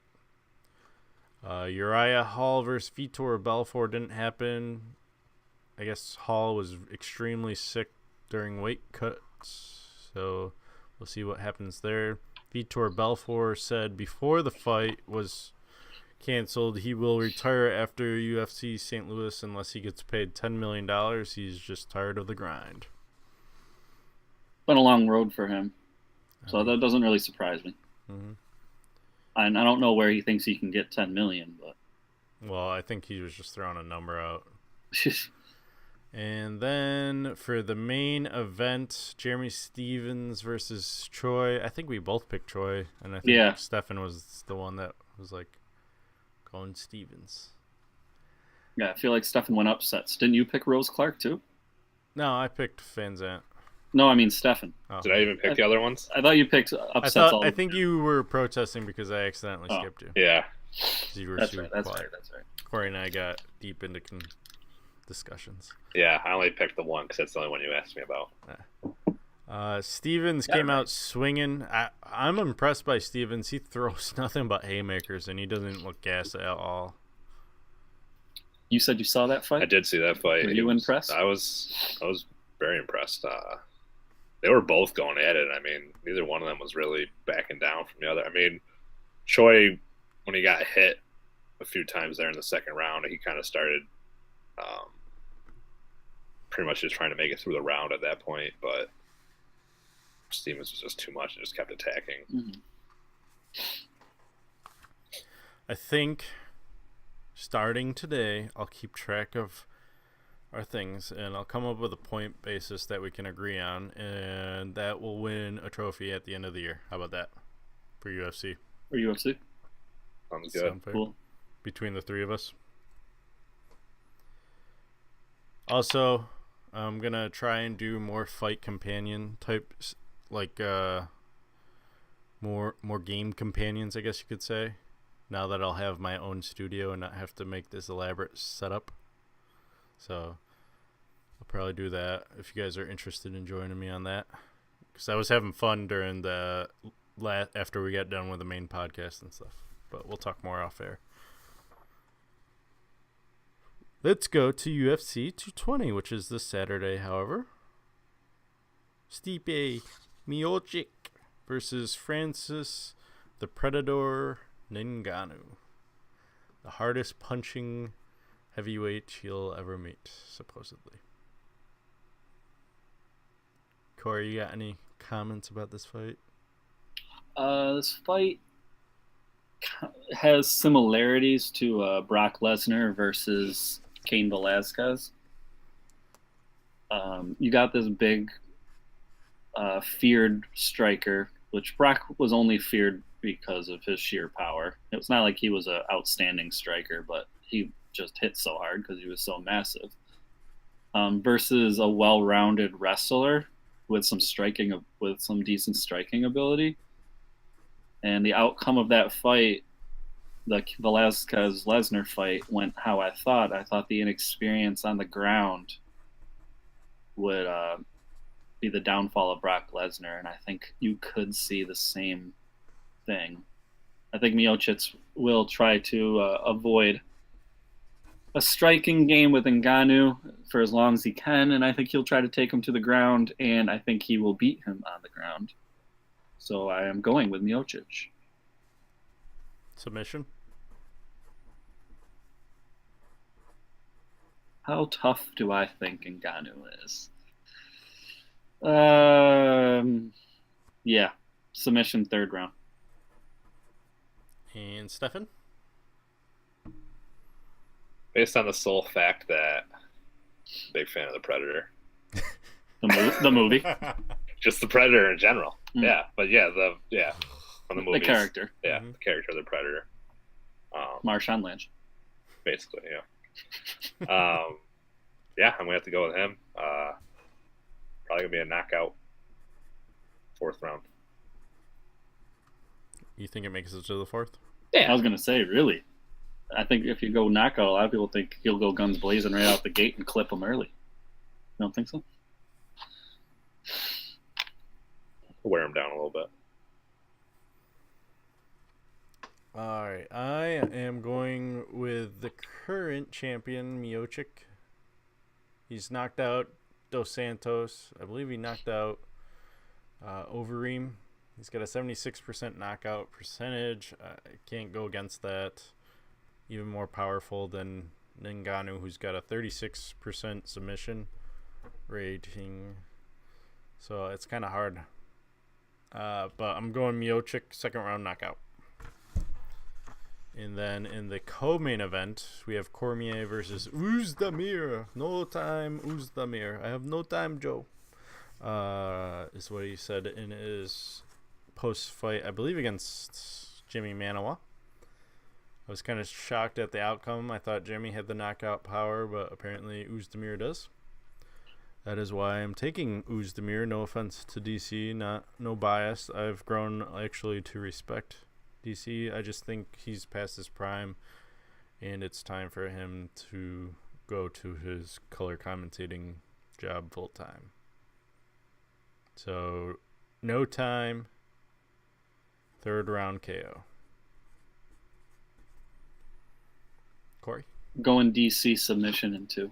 Uriah Hall versus Vitor Belfort didn't happen. I guess Hall was extremely sick during weight cuts, so we'll see what happens there. Vitor Belfort said before the fight was canceled he will retire after UFC St. Louis unless he gets paid $10 million. He's just tired of the grind. Been a long road for him, so that doesn't really surprise me. Mm-hmm. And I don't know where he thinks he can get 10 million, but well, I think he was just throwing a number out. And then for the main event, Jeremy Stevens versus Choi. I think we both picked Choi, and I think Stefan was the one that was like going Stevens. Yeah, I feel like Stefan went upsets. Didn't you pick Rose Clark too? No, I picked Van Zandt. No, I mean Stefan. Oh. Did I even pick the other ones? I thought you picked upsets. I think you were protesting because I accidentally skipped you. Yeah. You were that's super right. That's quiet. right. That's right. Corey and I got deep into discussions. Yeah, I only picked the one because that's the only one you asked me about. Stevens came out swinging. I'm impressed by Stevens. He throws nothing but haymakers, and he doesn't look gassed at all. You said you saw that fight? I did see that fight. Were you impressed? I was very impressed. They were both going at it. I mean, neither one of them was really backing down from the other. I mean, Choi, when he got hit a few times there in the second round, he kind of started pretty much just trying to make it through the round at that point, but Stevens was just too much and just kept attacking. Mm-hmm. I think starting today, I'll keep track of our things, and I'll come up with a point basis that we can agree on, and that will win a trophy at the end of the year. How about that for UFC? For UFC? Sounds good. Sound fair? Cool. Between the three of us. Also, I'm going to try and do more fight companion types, like more game companions, I guess you could say, now that I'll have my own studio and not have to make this elaborate setup. So I'll probably do that if you guys are interested in joining me on that, because I was having fun during the after we got done with the main podcast and stuff, but we'll talk more off air. Let's go to UFC 220, which is this Saturday, however. Stipe Miocic versus Francis the Predator Ngannou. The hardest punching heavyweight he'll ever meet, supposedly. Corey, you got any comments about this fight? This fight has similarities to Brock Lesnar versus Cain Velasquez. You got this big, feared striker, which Brock was only feared because of his sheer power. It's not like he was an outstanding striker, but he just hit so hard because he was so massive. Versus a well-rounded wrestler with some decent striking ability. And the outcome of that fight, the Velasquez-Lesnar fight, went how I thought. I thought the inexperience on the ground would be the downfall of Brock Lesnar, and I think you could see the same thing. I think Miocic will try to avoid a striking game with Ngannou for as long as he can, and I think he'll try to take him to the ground, and I think he will beat him on the ground. So I am going with Miocic. Submission? How tough do I think Ngannou is? Yeah, submission 3rd round. And Stefan? Based on the sole fact that big fan of The Predator. The movie? Just The Predator in general. Mm. Yeah, but from the movies. The character. Yeah, the character of The Predator. Marshawn Lynch. Basically, yeah. Yeah, I'm going to have to go with him. Probably going to be a knockout 4th round. You think it makes it to the 4th? Yeah. I was going to say, really. I think if you go knockout, a lot of people think he'll go guns blazing right out the gate and clip him early. You don't think so? Wear him down a little bit. All right, I am going with the current champion, Miocic. He's knocked out Dos Santos. I believe he knocked out Overeem. He's got a 76% knockout percentage. I can't go against that. Even more powerful than Ngannou, who's got a 36% submission rating. So it's kind of hard. But I'm going Miocic, 2nd round knockout. And then in the co-main event, we have Cormier versus Oezdemir. No time, Oezdemir. I have no time, Joe. Is what he said in his post-fight, I believe, against Jimmy Manoa. I was kind of shocked at the outcome. I thought Jimmy had the knockout power, but apparently Oezdemir does. That is why I'm taking Oezdemir. No offense to DC, no bias. I've grown actually to respect DC. I just think he's past his prime, and it's time for him to go to his color commentating job full time. So, no time. 3rd round KO. Corey? Going DC submission in 2.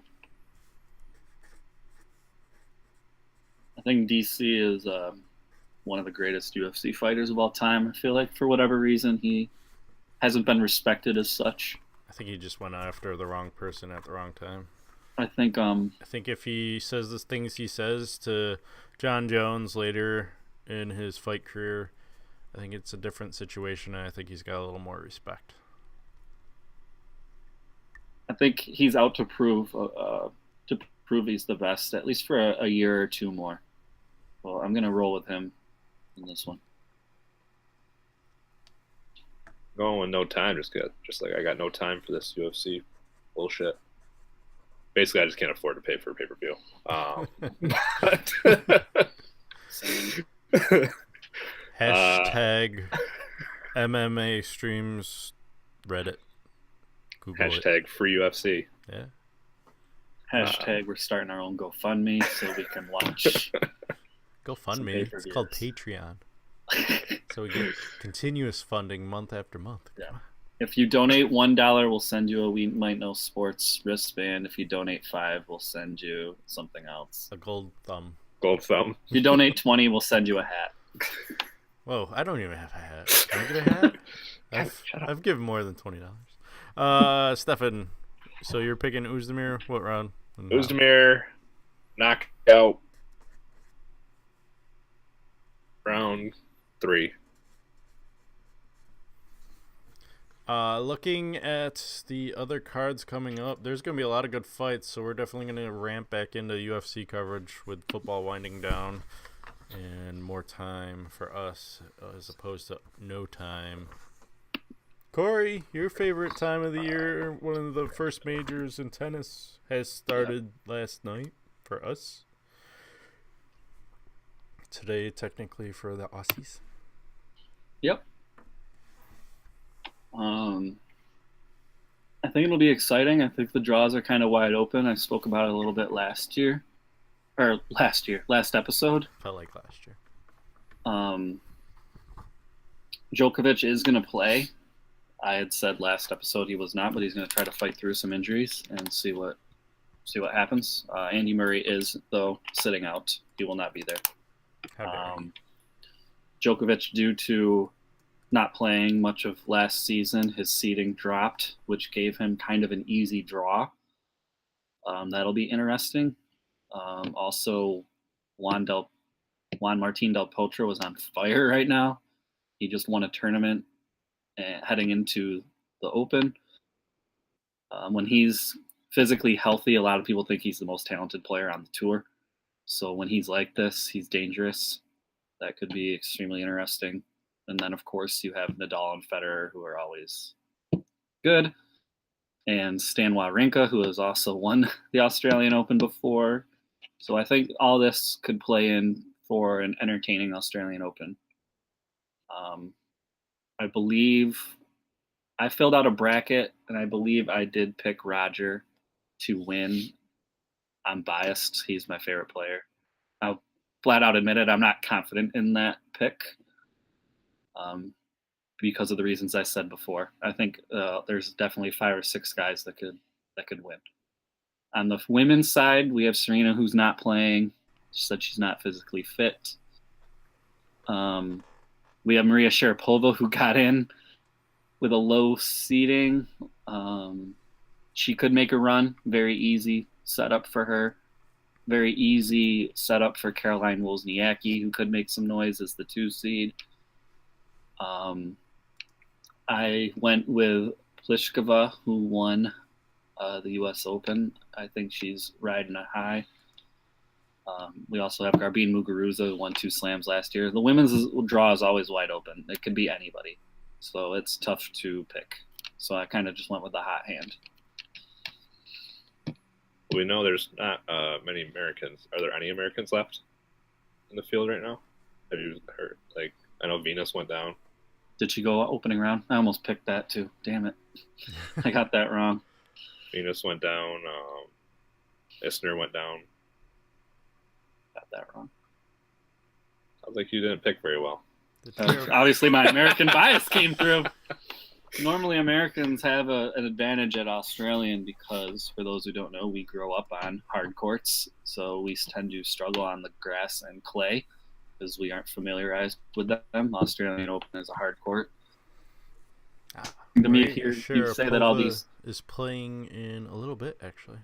I think DC is one of the greatest UFC fighters of all time. I feel like for whatever reason he hasn't been respected as such. I think he just went after the wrong person at the wrong time. I think if he says the things he says to John Jones later in his fight career, I think it's a different situation, and I think he's got a little more respect. I think he's out to prove he's the best, at least for a year or 2 more. Well, I'm gonna roll with him in this one. Going with no time, just like I got no time for this UFC bullshit. Basically, I just can't afford to pay for a pay-per-view. Hashtag MMA streams Reddit. Google hashtag it. free UFC. Yeah. Hashtag we're starting our own GoFundMe so we can watch. GoFundMe. It's called Patreon. So we get continuous funding month after month. Yeah. If you donate $1, we'll send you a We Might Know Sports wristband. If you donate $5, we'll send you something else. A gold thumb. Gold thumb. If you donate $20, we'll send you a hat. Whoa, I don't even have a hat. Can I get a hat? I've given more than $20. Stefan, so you're picking Oezdemir. What round? Oezdemir, knockout round 3. Looking at the other cards coming up, there's going to be a lot of good fights, so we're definitely going to ramp back into UFC coverage with football winding down and more time for us as opposed to no time. Corey, your favorite time of the year, one of the first majors in tennis, has started last night for us. Today, technically, for the Aussies. Yep. I think it'll be exciting. I think the draws are kind of wide open. I spoke about it a little bit last episode. Felt like last year. Djokovic is going to play. I had said last episode he was not, but he's going to try to fight through some injuries and see what happens. Andy Murray is, though, sitting out. He will not be there. Djokovic, due to not playing much of last season, his seeding dropped, which gave him kind of an easy draw. That'll be interesting. Also, Juan Martín del Potro is on fire right now. He just won a tournament heading into the Open. When he's physically healthy, a lot of people think he's the most talented player on the tour. So when he's like this, he's dangerous. That could be extremely interesting. And then, of course, you have Nadal and Federer, who are always good. And Stan Wawrinka, who has also won the Australian Open before. So I think all this could play in for an entertaining Australian Open. I believe I filled out a bracket, and I believe I did pick Roger to win. I'm biased. He's my favorite player. I'll flat out admit it. I'm not confident in that pick because of the reasons I said before. I think there's definitely 5 or 6 guys that could win. On the women's side, we have Serena, who's not playing. She said she's not physically fit. We have Maria Sharapova, who got in with a low seeding. She could make a run. Very easy setup for her. Very easy setup for Caroline Wozniacki, who could make some noise as the 2 seed. I went with Pliskova, who won the U.S. Open. I think she's riding a high. We also have Garbine Muguruza, who won 2 slams last year. The women's draw is always wide open. It could be anybody. So it's tough to pick. So I kind of just went with the hot hand. We know there's not many Americans. Are there any Americans left in the field right now? Have you heard? Like, I know Venus went down. Did she go opening round? I almost picked that too. Damn it. I got that wrong. Venus went down. Isner went down. Got that wrong. Sounds like you didn't pick very well. Obviously, my American bias came through. Normally, Americans have an advantage at Australian because, for those who don't know, we grow up on hard courts. So we tend to struggle on the grass and clay because we aren't familiarized with them. Australian Open is a hard court. To me, here you say that all these is playing in a little bit, actually.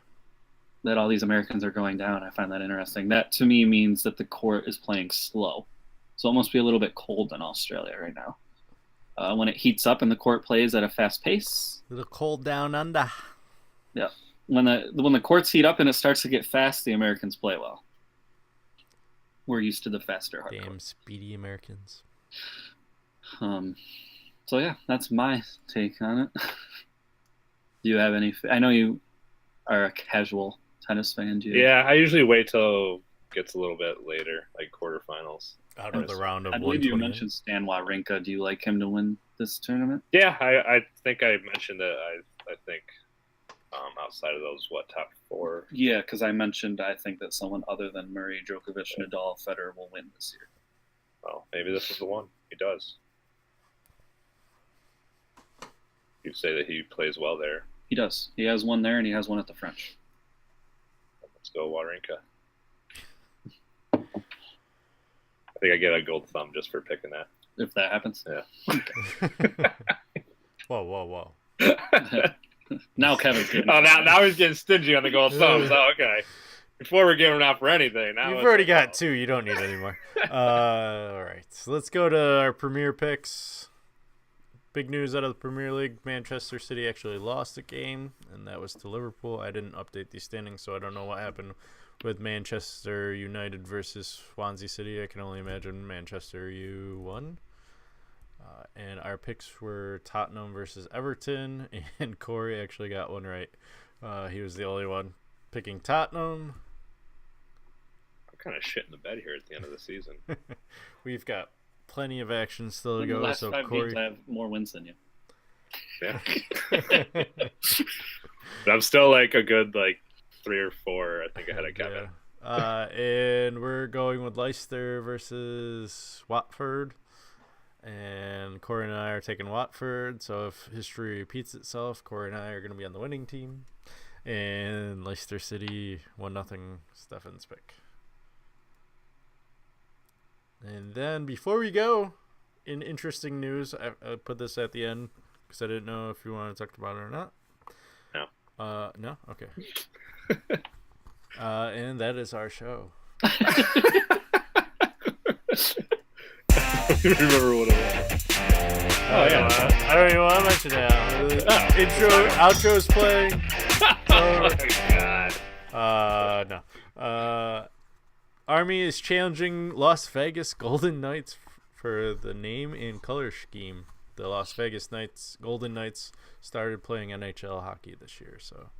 That all these Americans are going down. I find that interesting. That to me means that the court is playing slow. So it must be a little bit cold in Australia right now. When it heats up and the court plays at a fast pace. A little cold down under. Yeah. When the courts heat up and it starts to get fast, the Americans play well. We're used to the faster hard Damn courts. speedy Americans. So yeah, that's my take on it. Do you have any? I know you are a casual tennis fan. Do you? Yeah, I usually wait till it gets a little bit later, like quarterfinals. Out of the round of I believe you 128. mentioned Stan Wawrinka. Do you like him to win this tournament? Yeah, I think I mentioned that. I think outside of those, top 4? Yeah, because I mentioned I think that someone other than Murray, Djokovic, Nadal, Federer will win this year. Well, maybe this is the one. He does. You say that he plays well there. He does. He has one there, and he has one at the French. Let's go, Wawrinka. I think I get a gold thumb just for picking that. If that happens. Yeah. Whoa. Now Kevin's getting now he's getting stingy on the gold thumbs. Oh, okay. Before we're giving out for anything. Now You've already got 2. You don't need any more. All right. So let's go to our Premier picks. Big news out of the Premier League. Manchester City actually lost a game, and that was to Liverpool. I didn't update these standings, so I don't know what happened with Manchester United versus Swansea City. I can only imagine Manchester U won. And our picks were Tottenham versus Everton, and Corey actually got one right. He was the only one picking Tottenham. I'm kind of shit in the bed here at the end of the season. We've got plenty of action still to In go. the last So 5 Corey, games, I have more wins than you. Yeah. But I'm still like a good 3 or 4, I think, ahead of Kevin. And we're going with Leicester versus Watford. And Corey and I are taking Watford. So if history repeats itself, Corey and I are going to be on the winning team. And Leicester City 1-0 Stefan's pick. And then before we go, in interesting news, I put this at the end because I didn't know if you wanted to talk about it or not. No. No? Okay. And that is our show. I don't remember what it was. Oh, yeah. I don't even want to mention it. Intro, outro's playing. Oh, God. No. Army is challenging Las Vegas Golden Knights for the name and color scheme. The Las Vegas Golden Knights started playing NHL hockey this year, so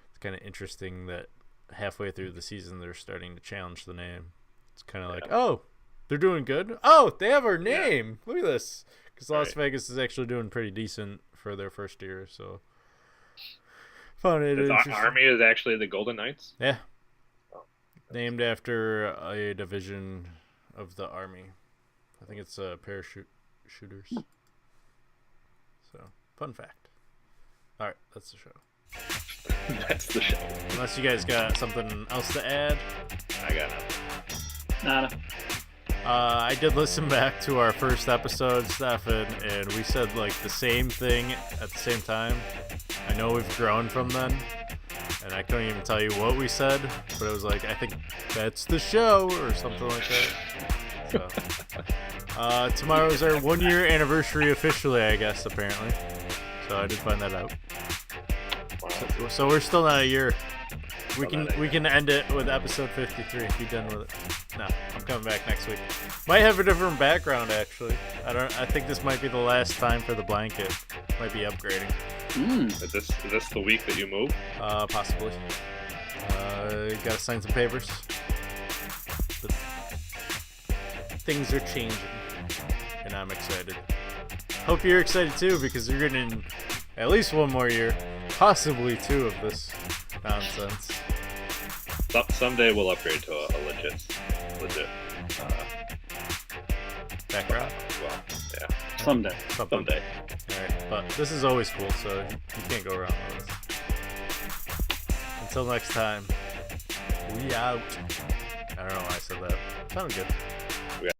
it's kind of interesting that halfway through the season they're starting to challenge the name. It's kind of like, oh, they're doing good. Oh, they have our name. Look at this, because Las Vegas is actually doing pretty decent for their first year. So, found it interesting. Army is actually the Golden Knights. Yeah, named after a division of the Army. I think it's parachute shooters. So, fun fact. All right, that's the show. That's the show. Unless you guys got something else to add. I got nothing. Nada. I did listen back to our first episode, Stefan, and we said the same thing at the same time. I know we've grown from then, and I couldn't even tell you what we said, but it was I think that's the show or something like that. So, tomorrow's our 1-year anniversary officially, I guess, apparently. So I did find that out. So we're still not a year. We can end it with episode 53. Be done with it. No, I'm coming back next week. Might have a different background actually. I think this might be the last time for the blanket. Might be upgrading. Is this the week that you move? Possibly. Gotta sign some papers. But things are changing, and I'm excited. Hope you're excited too, because you're getting at least 1 more year, possibly 2 of this nonsense. Someday we'll upgrade to a legit background. Well, yeah. Someday. Someday. Alright, but this is always cool, so you can't go wrong with this. Until next time, we out. I don't know why I said that. Sounded good.